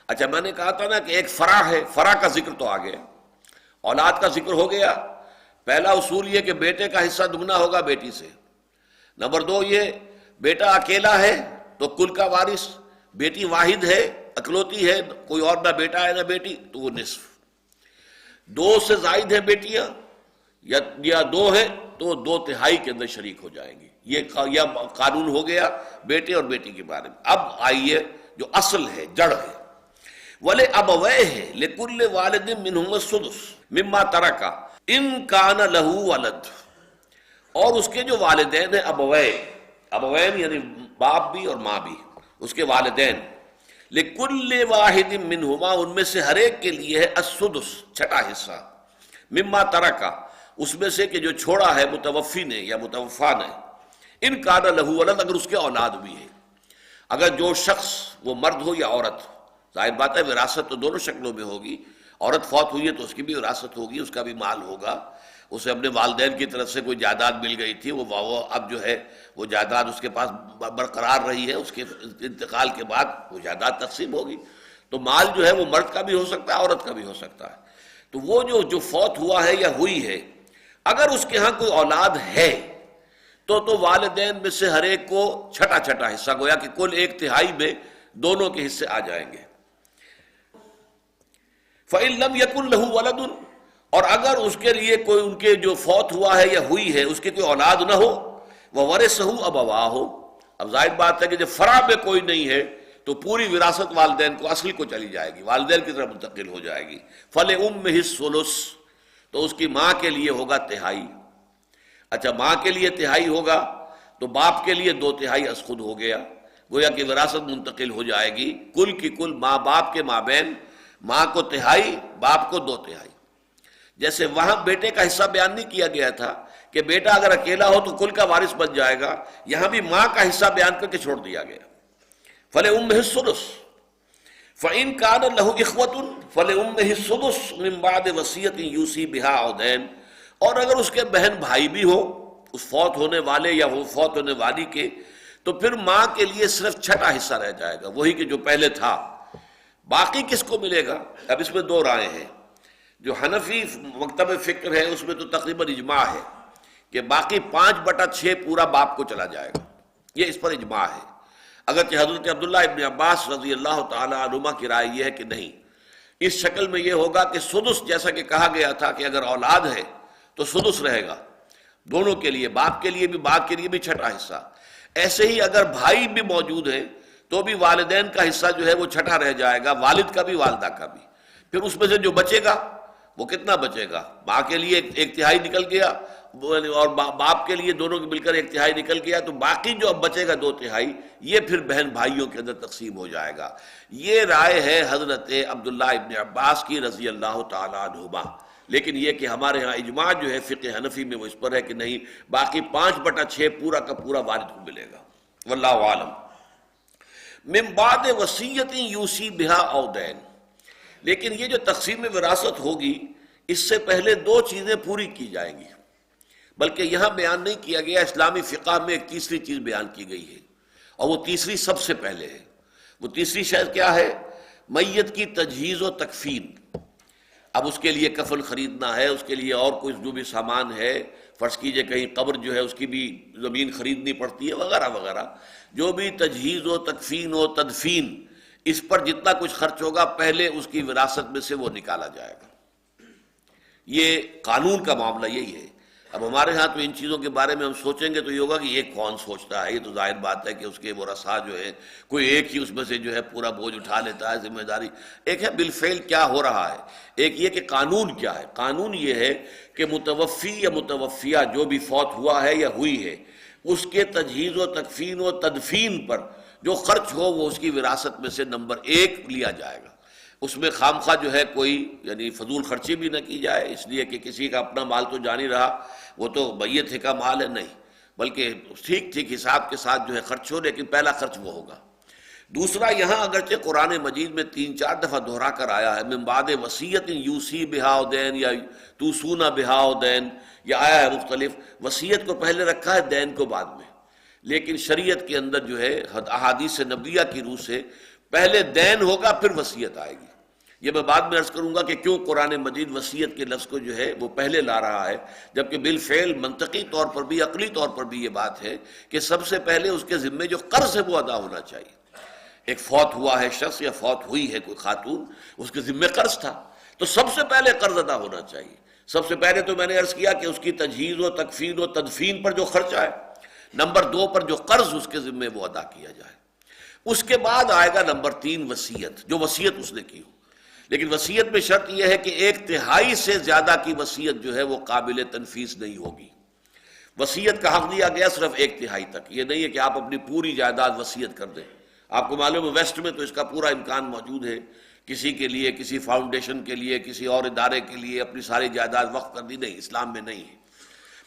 اچھا، میں نے کہا تھا نا کہ ایک فرع ہے، فرع کا ذکر تو آ گیا، اولاد کا ذکر ہو گیا۔ پہلا اصول یہ کہ بیٹے کا حصہ دگنا ہوگا بیٹی سے۔ نمبر دو یہ بیٹا اکیلا ہے تو کل کا وارث، بیٹی واحد ہے، اکلوتی ہے، کوئی اور نہ بیٹا ہے نہ بیٹی، تو وہ نصف۔ دو سے زائد ہیں بیٹیاں یا دو ہیں تو دو تہائی کے اندر شریک ہو جائیں گی۔ یہ قانون ہو گیا بیٹے اور بیٹی کے بارے میں۔ اب آئیے جو اصل ہے، جڑ ہے، وَلِأَبَوَيْهِ لِكُلِّ وَالِدٍ مِّنْهُمَا السُّدُسُ مِمَّا تَرَكَ إِن كَانَ لَهُ وَلَدٌ، اور اس کے جو والدین ہیں ابوین یعنی باپ بھی اور ماں بھی، اس کے والدین، لِكُلِّ وَاحِدٍ مِّنْهُمَا، ان میں سے ہر ایک کے لیے ہے السدس، چھٹا حصہ، مما ترکا، اس میں سے کہ جو چھوڑا ہے متوفی نے یا متوفا نے، ان کان لہو ولد، اگر اس کے اولاد بھی ہے۔ اگر جو شخص وہ مرد ہو یا عورت، ظاہر بات ہے وراثت تو دونوں شکلوں میں ہوگی، عورت فوت ہوئی ہے تو اس کی بھی وراثت ہوگی، اس کا بھی مال ہوگا، اسے اپنے والدین کی طرف سے کوئی جائیداد مل گئی تھی، وہ اب جو ہے وہ جائیداد اس کے پاس برقرار رہی ہے، اس کے انتقال کے بعد وہ جائیداد تقسیم ہوگی۔ تو مال جو ہے وہ مرد کا بھی ہو سکتا ہے، عورت کا بھی ہو سکتا ہے۔ تو وہ جو فوت ہوا ہے یا ہوئی ہے، اگر اس کے ہاں کوئی اولاد ہے تو والدین میں سے ہر ایک کو چھٹا چھٹا حصہ، گویا کہ کل ایک تہائی میں دونوں کے حصے آ جائیں گے۔ فَإِن لَمْ يَكُنْ لَهُ وَلَدٌ، اور اگر اس کے لیے کوئی ان کے جو فوت ہوا ہے یا ہوئی ہے اس کی کوئی اولاد نہ ہو، وَوَرِثَهُ أَبَوَاهُ، اب ظاہر بات ہے کہ جب فرع میں کوئی نہیں ہے تو پوری وراثت والدین کو اصل کو چلی جائے گی، والدین کی طرف منتقل ہو جائے گی۔ فَلِأُمِّهِ الثُّلُث، تو اس کی ماں کے لیے ہوگا تہائی۔ اچھا، ماں کے لیے تہائی ہوگا تو باپ کے لیے 2/3 از خود ہو گیا، گویا کہ وراثت منتقل ہو جائے گی کل کی کل ماں باپ کے مابین، ماں کو تہائی، باپ کو 2/3۔ جیسے وہاں بیٹے کا حصہ بیان نہیں کیا گیا تھا کہ بیٹا اگر اکیلا ہو تو کل کا وارث بن جائے گا، یہاں بھی ماں کا حصہ بیان کر کے چھوڑ دیا گیا۔ فَلِأُمِّهِ الثُّلُث فَإِن كَانَ لَهُ إِخْوَةٌ فَلِأُمِّهِ السُّدُسُ مِن بَعْدِ وَصِيَّةٍ يُوصِي بِهَا أَوْ دَيْنٍ، اور اگر اس کے بہن بھائی بھی ہو اس فوت ہونے والے یا وہ فوت ہونے والی کے، تو پھر ماں کے لیے صرف 6واں حصہ رہ جائے گا، وہی کہ جو پہلے تھا۔ باقی کس کو ملے گا؟ اب اس میں 2 رائے ہیں۔ جو حنفی مکتب فکر ہے اس میں تو تقریباً اجماع ہے کہ باقی 5/6 پورا باپ کو چلا جائے گا، یہ اس پر اجماع ہے۔ اگرچہ حضرت عبداللہ ابن عباس رضی اللہ تعالی عنہما کی رائے یہ ہے کہ نہیں، اس شکل میں یہ ہوگا کہ سدس، جیسا کہ کہا گیا تھا کہ اگر اولاد ہے تو سدس رہے گا دونوں کے لیے، باپ کے لیے بھی باپ کے لیے بھی 6واں حصہ۔ ایسے ہی اگر بھائی بھی موجود ہے تو بھی والدین کا حصہ جو ہے وہ 6واں رہ جائے گا، والد کا بھی والدہ کا بھی۔ پھر اس میں سے جو بچے گا وہ کتنا بچے گا؟ ماں کے لیے 1/3 نکل گیا اور باپ کے لیے دونوں کے مل کر 1/3 نکل گیا، تو باقی جو اب بچے گا 2/3 یہ پھر بہن بھائیوں کے اندر تقسیم ہو جائے گا۔ یہ رائے ہے حضرت عبداللہ ابن عباس کی رضی اللہ تعالی عنہما، لیکن یہ کہ ہمارے ہاں اجماع جو ہے فقہ حنفی میں وہ اس پر ہے کہ نہیں، باقی 5/6 پورا کا پورا والد کو ملے گا، واللہ عالم۔ من بعد وصیۃ یوصی بہا او دین، لیکن یہ جو تقسیم وراثت ہوگی اس سے پہلے 2 چیزیں پوری کی جائیں گی، بلکہ یہاں بیان نہیں کیا گیا، اسلامی فقہ میں ایک تیسری چیز بیان کی گئی ہے، اور وہ تیسری سب سے پہلے ہے۔ وہ تیسری شے کیا ہے؟ میت کی تجہیز و تکفین۔ اب اس کے لیے کفن خریدنا ہے، اس کے لیے اور کوئی جو بھی سامان ہے، فرض کیجئے کہیں قبر جو ہے اس کی بھی زمین خریدنی پڑتی ہے وغیرہ وغیرہ، جو بھی تجہیز و تکفین و تدفین، اس پر جتنا کچھ خرچ ہوگا پہلے اس کی وراثت میں سے وہ نکالا جائے گا۔ یہ قانون کا معاملہ یہی ہے۔ اب ہمارے ہاں تو ان چیزوں کے بارے میں ہم سوچیں گے تو یہ ہوگا کہ یہ کون سوچتا ہے، یہ تو ظاہر بات ہے کہ اس کے ورثاء جو ہے کوئی ایک ہی اس میں سے جو ہے پورا بوجھ اٹھا لیتا ہے، ذمہ داری۔ ایک ہے بالفعل کیا ہو رہا ہے، ایک یہ کہ قانون کیا ہے۔ قانون یہ ہے کہ متوفی یا متوفیہ جو بھی فوت ہوا ہے یا ہوئی ہے، اس کے تجہیز و تکفین و تدفین پر جو خرچ ہو وہ اس کی وراثت میں سے نمبر 1 لیا جائے گا۔ اس میں خامخواہ جو ہے کوئی یعنی فضول خرچی بھی نہ کی جائے، اس لیے کہ کسی کا اپنا مال تو جانی رہا، وہ تو میت کا مال ہے، نہیں، بلکہ ٹھیک ٹھیک حساب کے ساتھ جو ہے خرچ ہو، لیکن پہلا خرچ وہ ہوگا۔ دوسرا، یہاں اگرچہ قرآن مجید میں 3-4 دفعہ دہرا کر آیا ہے من بعد وصیت یوصی بہا او دین یا توصون بہا او دین، یہ آیا ہے مختلف، وصیت کو پہلے رکھا ہے، دین کو بعد میں، لیکن شریعت کے اندر جو ہے احادیث نبویہ کی روح سے پہلے دین ہوگا پھر وصیت آئے گی۔ یہ میں بعد میں عرض کروں گا کہ کیوں قرآن مجید وصیت کے لفظ کو جو ہے وہ پہلے لا رہا ہے، جبکہ بالفعل منطقی طور پر بھی عقلی طور پر بھی یہ بات ہے کہ سب سے پہلے اس کے ذمے جو قرض ہے وہ ادا ہونا چاہیے۔ ایک فوت ہوا ہے شخص یا فوت ہوئی ہے کوئی خاتون، اس کے ذمے قرض تھا، تو سب سے پہلے قرض ادا ہونا چاہیے۔ سب سے پہلے تو میں نے عرض کیا کہ اس کی تجہیز و تکفین و تدفین پر جو خرچہ ہے، نمبر 2 پر جو قرض اس کے ذمے وہ ادا کیا جائے۔ اس کے بعد آئے گا نمبر 3 وصیت، جو وصیت اس نے کی ہو، لیکن وصیت میں شرط یہ ہے کہ 1/3 سے زیادہ کی وصیت جو ہے وہ قابل تنفیذ نہیں ہوگی۔ وصیت کا حق دیا گیا صرف 1/3 تک، یہ نہیں ہے کہ آپ اپنی پوری جائیداد وصیت کر دیں۔ آپ کو معلوم ہے ویسٹ میں تو اس کا پورا امکان موجود ہے، کسی کے لیے، کسی فاؤنڈیشن کے لیے، کسی اور ادارے کے لیے اپنی ساری جائیداد وقف کر دی، نہیں، اسلام میں نہیں ہے۔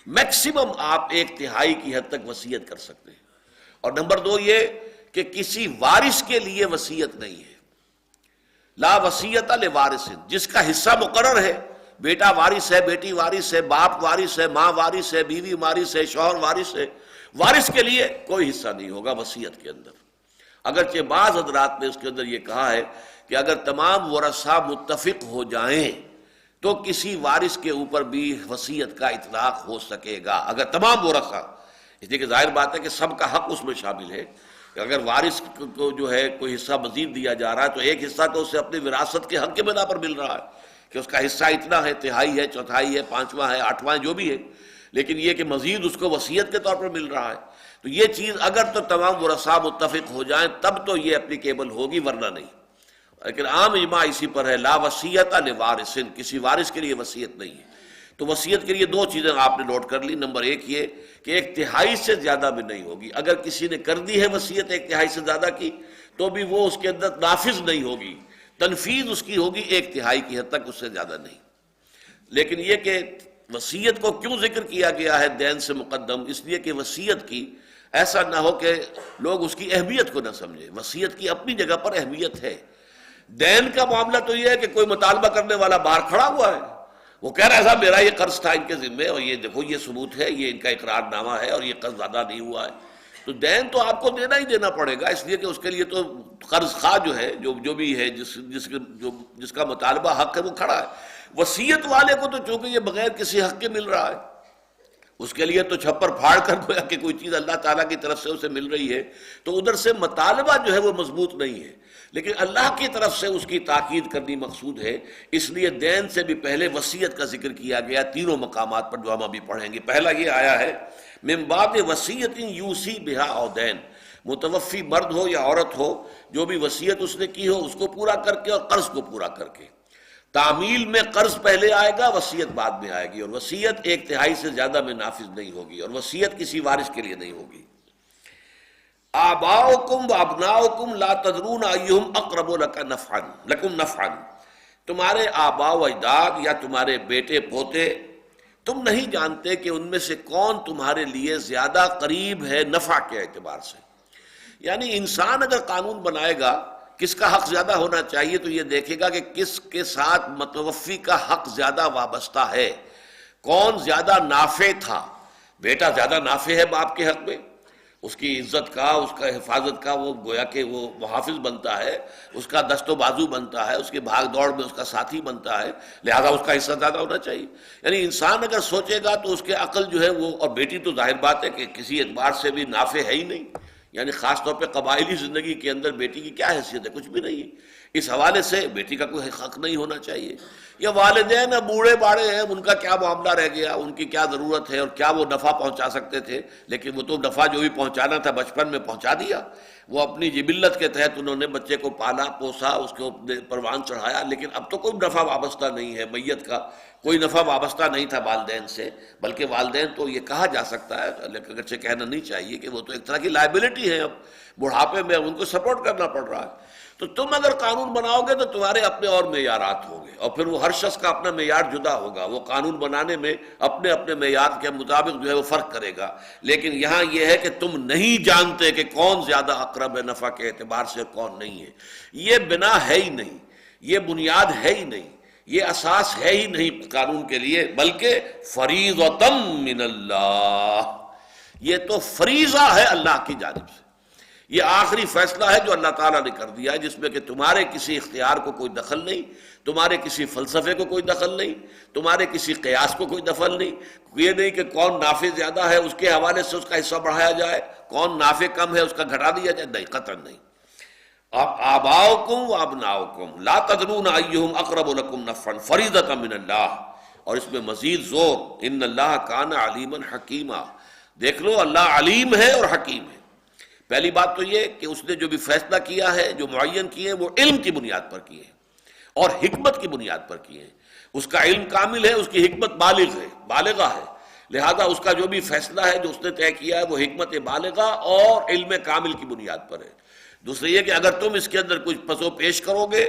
میکسیمم آپ 1/3 کی حد تک وصیت کر سکتے ہیں۔ اور نمبر 2 یہ کہ کسی وارث کے لیے وصیت نہیں ہے، لا وصیت لوارث، جس کا حصہ مقرر ہے، بیٹا وارث ہے، بیٹی وارث ہے، باپ وارث ہے، ماں وارث ہے، بیوی وارث ہے، شوہر وارث ہے، وارث کے لیے کوئی حصہ نہیں ہوگا وصیت کے اندر۔ اگرچہ بعض حضرات نے اس کے اندر یہ کہا ہے کہ اگر تمام ورثاء متفق ہو جائیں تو کسی وارث کے اوپر بھی وصیت کا اطلاق ہو سکے گا، اگر تمام ورثاء، اس لیے کہ ظاہر بات ہے کہ سب کا حق اس میں شامل ہے، کہ اگر وارث کو جو ہے کوئی حصہ مزید دیا جا رہا ہے تو ایک حصہ تو اسے اپنی وراثت کے حق کے بنا پر مل رہا ہے کہ اس کا حصہ اتنا ہے، تہائی ہے، چوتھائی ہے، پانچواں ہے، آٹھواں جو بھی ہے، لیکن یہ کہ مزید اس کو وصیت کے طور پر مل رہا ہے. تو یہ چیز اگر تو تمام ورثاء متفق ہو جائیں تب تو یہ اپلیکیبل ہوگی، ورنہ نہیں. لیکن عام اجماع اسی پر ہے، لا وصیت لوارث، کسی وارث کے لیے وصیت نہیں ہے. تو وصیت کے لیے دو چیزیں آپ نے نوٹ کر لی. نمبر ایک یہ کہ ایک تہائی سے زیادہ بھی نہیں ہوگی. اگر کسی نے کر دی ہے وصیت ایک تہائی سے زیادہ کی تو بھی وہ اس کے اندر نافذ نہیں ہوگی، تنفیذ اس کی ہوگی ایک تہائی کی حد تک، اس سے زیادہ نہیں. لیکن یہ کہ وصیت کو کیوں ذکر کیا گیا ہے دین سے مقدم، اس لیے کہ وصیت کی ایسا نہ ہو کہ لوگ اس کی اہمیت کو نہ سمجھیں. وصیت کی اپنی جگہ پر اہمیت ہے. دین کا معاملہ تو یہ ہے کہ کوئی مطالبہ کرنے والا باہر کھڑا ہوا ہے، وہ کہہ رہا ہے صاحب میرا یہ قرض تھا ان کے ذمے، اور یہ دیکھو یہ ثبوت ہے، یہ ان کا اقرار نامہ ہے، اور یہ قرض ادا نہیں ہوا ہے. تو دین تو آپ کو دینا ہی دینا پڑے گا، اس لیے کہ اس کے لیے تو قرض خواہ جو ہے، جو بھی ہے، جس کا مطالبہ حق ہے وہ کھڑا ہے. وصیت والے کو تو چونکہ یہ بغیر کسی حق کے مل رہا ہے، اس کے لیے تو چھپر پھاڑ کر گویا کہ کوئی چیز اللہ تعالیٰ کی طرف سے اسے مل رہی ہے، تو ادھر سے مطالبہ جو ہے وہ مضبوط نہیں ہے. لیکن اللہ کی طرف سے اس کی تاکید کرنی مقصود ہے، اس لیے دین سے بھی پہلے وصیت کا ذکر کیا گیا تینوں مقامات پر جو ہم ابھی پڑھیں گے. پہلا یہ آیا ہے من بعد وصیت یوصی بہا او دین، متوفی مرد ہو یا عورت ہو، جو بھی وصیت اس نے کی ہو اس کو پورا کر کے اور قرض کو پورا کر کے. تعمیل میں قرض پہلے آئے گا، وصیت بعد میں آئے گی، اور وصیت ایک تہائی سے زیادہ میں نافذ نہیں ہوگی، اور وصیت کسی وارث کے لیے نہیں ہوگی. آباؤکم و ابناؤکم لا تدرون ایہم اقرب لکم نفعا، تمہارے آبا و اجداد یا تمہارے بیٹے پوتے تم نہیں جانتے کہ ان میں سے کون تمہارے لیے زیادہ قریب ہے نفع کے اعتبار سے. یعنی انسان اگر قانون بنائے گا کس کا حق زیادہ ہونا چاہیے تو یہ دیکھے گا کہ کس کے ساتھ متوفی کا حق زیادہ وابستہ ہے، کون زیادہ نافع تھا. بیٹا زیادہ نافع ہے باپ کے حق میں، اس کی عزت کا، اس کا حفاظت کا وہ گویا کہ وہ محافظ بنتا ہے، اس کا دست و بازو بنتا ہے، اس کی بھاگ دوڑ میں اس کا ساتھی بنتا ہے، لہذا اس کا حصہ زیادہ ہونا چاہیے. یعنی انسان اگر سوچے گا تو اس کے عقل جو ہے وہ، اور بیٹی تو ظاہر بات ہے کہ کسی اعتبار سے بھی نافع ہے ہی نہیں، یعنی خاص طور پہ قبائلی زندگی کے اندر بیٹی کی کیا حیثیت ہے، کچھ بھی نہیں. اس حوالے سے بیٹی کا کوئی حق نہیں ہونا چاہیے. یا والدین بوڑھے باڑے ہیں، ان کا کیا معاملہ رہ گیا، ان کی کیا ضرورت ہے، اور کیا وہ نفع پہنچا سکتے تھے، لیکن وہ تو نفع جو بھی پہنچانا تھا بچپن میں پہنچا دیا. وہ اپنی جبلت کے تحت انہوں نے بچے کو پالا پوسا، اس کو پروان چڑھایا، لیکن اب تو کوئی نفع وابستہ نہیں ہے. میت کا کوئی نفع وابستہ نہیں تھا والدین سے، بلکہ والدین تو یہ کہا جا سکتا ہے، لیکن اگرچہ کہنا نہیں چاہیے، کہ وہ تو ایک طرح کی لائبلٹی ہے، اب بڑھاپے میں ان کو سپورٹ کرنا پڑ رہا ہے. تو تم اگر قانون بناؤ گے تو تمہارے اپنے اور معیارات ہوں گے، اور پھر وہ ہر شخص کا اپنا معیار جدا ہوگا، وہ قانون بنانے میں اپنے اپنے معیار کے مطابق جو ہے وہ فرق کرے گا. لیکن یہاں یہ ہے کہ تم نہیں جانتے کہ کون زیادہ اقرب ہے نفع کے اعتبار سے، کون نہیں ہے. یہ بنا ہے ہی نہیں، یہ بنیاد ہے ہی نہیں، یہ اساس ہے ہی نہیں قانون کے لیے، بلکہ فریضۃ من اللہ، یہ تو فریضہ ہے اللہ کی جانب سے. یہ آخری فیصلہ ہے جو اللہ تعالیٰ نے کر دیا ہے، جس میں کہ تمہارے کسی اختیار کو کوئی دخل نہیں، تمہارے کسی فلسفے کو کوئی دخل نہیں، تمہارے کسی قیاس کو کوئی دخل نہیں. یہ نہیں کہ کون نافع زیادہ ہے اس کے حوالے سے اس کا حصہ بڑھایا جائے، کون نافع کم ہے اس کا گھٹا دیا جائے، نہیں، قطعاً نہیں. آباؤکم و ابناؤکم لا تدرون ایہم اقرب لکم نفعا فریضۃ من اللہ. اور اس میں مزید زور، ان اللہ کان علیما حکیما، دیکھ لو اللہ علیم ہے اور حکیم ہے. پہلی بات تو یہ کہ اس نے جو بھی فیصلہ کیا ہے، جو معین کیے ہیں، وہ علم کی بنیاد پر کیے ہیں اور حکمت کی بنیاد پر کیے ہیں. اس کا علم کامل ہے، اس کی حکمت بالغہ ہے، لہذا اس کا جو بھی فیصلہ ہے جو اس نے طے کیا ہے وہ حکمت بالغہ اور علم کامل کی بنیاد پر ہے. دوسری یہ کہ اگر تم اس کے اندر کچھ پسو پیش کرو گے،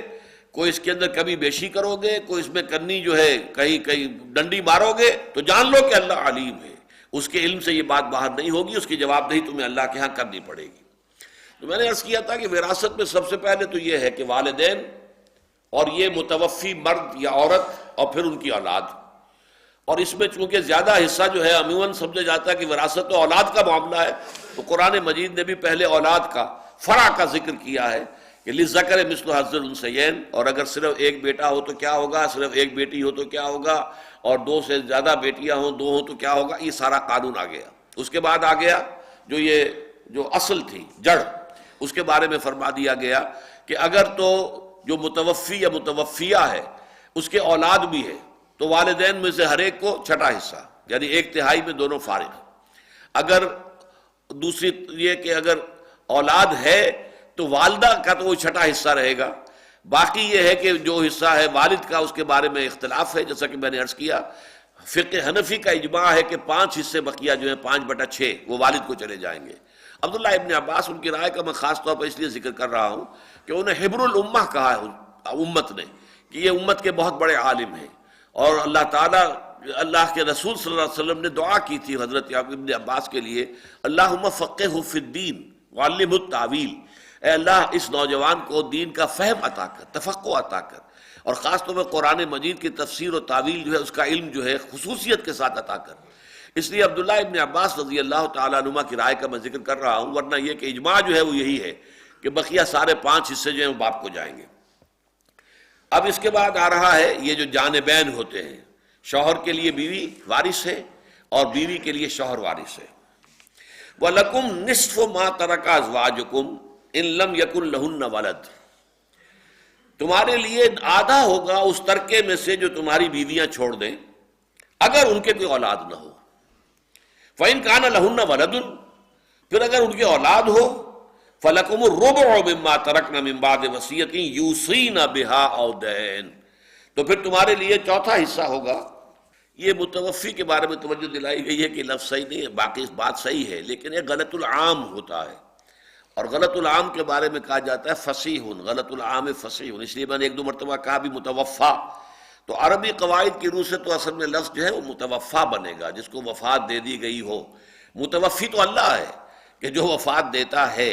کوئی اس کے اندر کمی بیشی کرو گے، کوئی اس میں کرنی جو ہے کہیں ڈنڈی مارو گے، تو جان لو کہ اللہ علیم ہے، اس کے علم سے یہ بات باہر نہیں ہوگی، اس کی جواب دہی تمہیں اللہ کے ہاں کرنی پڑے گی. تو میں نے عرض کیا تھا کہ وراثت میں سب سے پہلے تو یہ ہے کہ والدین اور یہ متوفی مرد یا عورت اور پھر ان کی اولاد. اور اس میں چونکہ زیادہ حصہ جو ہے عموماً سمجھا جاتا ہے کہ وراثت تو اولاد کا معاملہ ہے، تو قرآن مجید نے بھی پہلے اولاد کا، فرع کا ذکر کیا ہے کہ للذکر مثل حظ الانثیین. اور اگر صرف ایک بیٹا ہو تو کیا ہوگا، صرف ایک بیٹی ہو تو کیا ہوگا، اور دو سے زیادہ بیٹیاں ہوں، دو ہوں تو کیا ہوگا. یہ سارا قانون آ گیا. اس کے بعد آ گیا جو اصل تھی، جڑ، اس کے بارے میں فرما دیا گیا کہ اگر تو جو متوفی یا متوفیہ ہے اس کے اولاد بھی ہے تو والدین میں سے ہر ایک کو چھٹا حصہ، یعنی 1/3 میں دونوں فارغ۔ اگر دوسری یہ کہ اگر اولاد ہے تو والدہ کا تو وہ چھٹا حصہ رہے گا، باقی یہ ہے کہ جو حصہ ہے والد کا اس کے بارے میں اختلاف ہے، جیسا کہ میں نے عرض کیا فقہ حنفی کا اجماع ہے کہ 5 حصے بقیہ جو ہیں 5/6 وہ والد کو چلے جائیں گے۔ عبداللہ ابن عباس ان کی رائے کا میں خاص طور پر اس لیے ذکر کر رہا ہوں کہ انہیں حبر الامہ کہا ہے امت نے، کہ یہ امت کے بہت بڑے عالم ہیں، اور اللہ تعالیٰ اللہ کے رسول صلی اللہ علیہ وسلم نے دعا کی تھی حضرت ابن عباس کے لیے، اللہم فقہہ فی الدین وعلمہ التاویل، اے اللہ اس نوجوان کو دین کا فہم عطا کر، تفقہ عطا کر، اور خاص طور پر قرآن مجید کی تفسیر و تعویل جو ہے اس کا علم جو ہے خصوصیت کے ساتھ عطا کر۔ اس لیے عبداللہ ابن عباس رضی اللہ تعالیٰ عنہما کی رائے کا میں ذکر کر رہا ہوں، ورنہ یہ کہ اجماع جو ہے وہ یہی ہے کہ بقیہ سارے 5 حصے جو ہیں وہ باپ کو جائیں گے۔ اب اس کے بعد آ رہا ہے یہ جو جانبین ہوتے ہیں، شوہر کے لیے بیوی وارث ہے اور بیوی کے لیے شوہر وارث ہے۔ وَلَكُمْ نِصْفُ مَا تَرَكَ أَزْوَاجُكُمْ إِن لَّمْ يَكُن لَّهُنَّ وَلَدٌ، تمہارے لیے آدھا ہوگا اس ترکے میں سے جو تمہاری بیویاں چھوڑ دیں اگر ان کے کوئی اولاد نہ ہو۔ فَإِن كَانَ لَهُنَّ وَلَدٌ، پھر اگر ان کی اولاد ہو فَلَكُمُ الرُّبُعُ مِمَّا تَرَكْنَ مِن بَعْدِ وَصِيَّةٍ يُوصِينَ بِهَا أَوْ دَيْنٍ، تو پھر تمہارے لیے چوتھا حصہ ہوگا۔ یہ متوفی کے بارے میں توجہ دلائی گئی ہے کہ لفظ صحیح نہیں ہے، باقی بات صحیح ہے، لیکن ایک غلط العام ہوتا ہے، اور غلط العام کے بارے میں کہا جاتا ہے فصیح، غلط العام فصیح، اس لیے میں نے 1-2 مرتبہ کہا بھی متوفا، تو عربی قواعد کی روح سے تو اصل میں لفظ جو ہے وہ متوفا بنے گا، جس کو وفات دے دی گئی ہو۔ متوفی تو اللہ ہے کہ جو وفات دیتا ہے،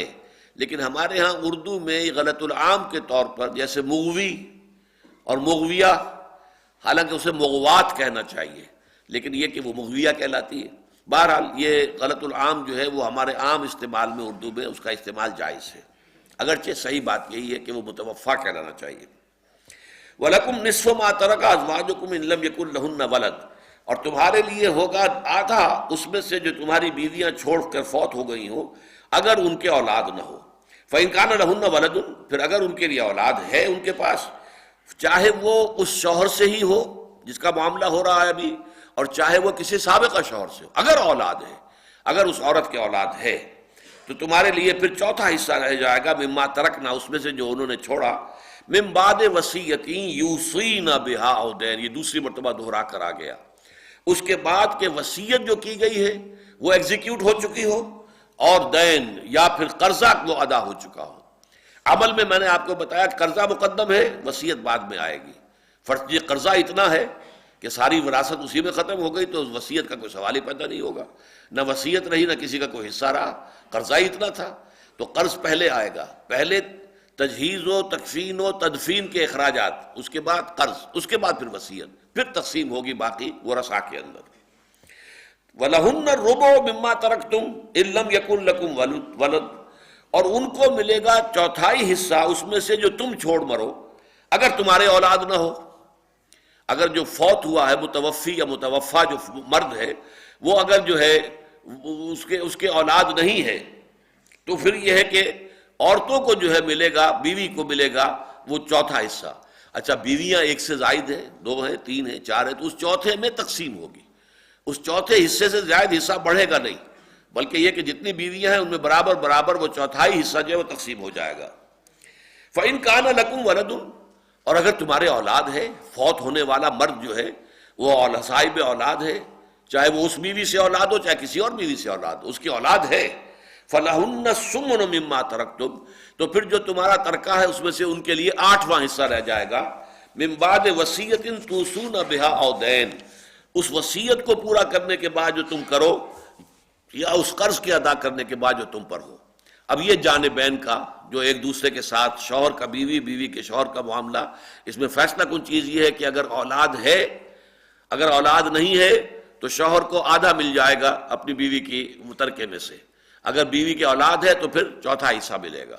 لیکن ہمارے ہاں اردو میں غلط العام کے طور پر جیسے مغوی اور مغویہ، حالانکہ اسے مغوات کہنا چاہیے، لیکن یہ کہ وہ مغویہ کہلاتی ہے۔ بہرحال یہ غلط العام جو ہے وہ ہمارے عام استعمال میں اردو میں اس کا استعمال جائز ہے، اگرچہ صحیح بات یہی ہے کہ وہ متوفا کہلانا چاہیے۔ وَلَكُمْ نِصْفُ مَا تَرَكَ أَزْوَاجُكُمْ إِن لَّمْ يَكُن لَّهُنَّ وَلَدٌ، اور تمہارے لیے ہوگا آدھا اس میں سے جو تمہاری بیویاں چھوڑ کر فوت ہو گئی ہوں اگر ان کے اولاد نہ ہو۔ فَإِن كَانَ لَهُنَّ وَلَدٌ، پھر اگر ان کے لیے اولاد ہے ان کے پاس، چاہے وہ اس شوہر سے ہی ہو جس کا معاملہ ہو رہا ہے ابھی، اور چاہے وہ کسی سابقہ شوہر سے ہو، اگر اولاد ہے، اگر اس عورت کے اولاد ہے تو تمہارے لیے پھر چوتھا حصہ رہ جائے گا مما ترکنا، اس میں سے جو انہوں نے چھوڑا، من بعد وصیۃ یوصین بہا او دین، یہ دوسری مرتبہ دہرا کر آ گیا، اس کے بعد کہ وصیت جو کی گئی ہے وہ ایگزیکیوٹ ہو چکی ہو، اور دین یا پھر قرضہ وہ ادا ہو چکا ہو۔ عمل میں نے آپ کو بتایا قرضہ مقدم ہے، وصیت بعد میں آئے گی۔ فرض یہ قرضہ اتنا ہے کہ ساری وراثت اسی میں ختم ہو گئی تو وصیت کا کوئی سوال ہی پیدا نہیں ہوگا، نہ وصیت رہی نہ کسی کا کوئی حصہ رہا، قرضہ ہی اتنا تھا، تو قرض پہلے آئے گا، پہلے تجہیز و تکفین و تدفین کے اخراجات، اس کے بعد قرض، اس کے بعد پھر وصیت، پھر تقسیم ہوگی باقی ورثاء کے اندر۔ وَلَهُنَّ الرُّبُعُ مِمَّا تَرَكْتُمْ إِن لَّمْ يَكُن لَّكُمْ وَلَدٌ، اور ان کو ملے گا چوتھائی حصہ اس میں سے جو تم چھوڑ مرو اگر تمہارے اولاد نہ ہو۔ اگر جو فوت ہوا ہے متوفی یا متوفا جو مرد ہے وہ اگر جو ہے اس کے اولاد نہیں ہے تو پھر یہ ہے کہ عورتوں کو جو ہے ملے گا، بیوی کو ملے گا وہ چوتھا حصہ۔ اچھا بیویاں 1 سے زائد ہیں، 2 ہیں، 3 ہیں، 4 ہیں، تو اس چوتھے میں تقسیم ہوگی، اس چوتھے حصے سے زائد حصہ بڑھے گا نہیں، بلکہ یہ کہ جتنی بیویاں ہیں ان میں برابر برابر وہ چوتھائی حصہ جو ہے وہ تقسیم ہو جائے گا۔ فَإِن كَانَ لَكُمْ وَلَدٌ، اور اگر تمہارے اولاد ہے، فوت ہونے والا مرد جو ہے وہ صاحب اولاد ہے، چاہے وہ اس بیوی سے اولاد ہو چاہے کسی اور بیوی سے اولاد ہو، اس کی اولاد ہے، فَلَهُنَّ الثُّمُنُ مِمَّا تَرَكْتُمْ، تو پھر جو تمہارا ترکہ ہے اس میں سے ان کے لیے 8واں حصہ رہ جائے گا، مِن بَعْدِ وَصِيَّةٍ تُوصُونَ بِهَا أَوْ دَيْنٍ، اس وصیت کو پورا کرنے کے بعد جو تم کرو یا اس قرض کے ادا کرنے کے بعد جو تم پر ہو۔ اب یہ جانبین کا جو ایک دوسرے کے ساتھ شوہر کا بیوی، بیوی کے شوہر کا معاملہ، اس میں فیصلہ کن چیز یہ ہے کہ اگر اولاد ہے، اگر اولاد نہیں ہے تو شوہر کو آدھا مل جائے گا اپنی بیوی کی ترکے میں سے، اگر بیوی کے اولاد ہے تو پھر چوتھا حصہ ملے گا،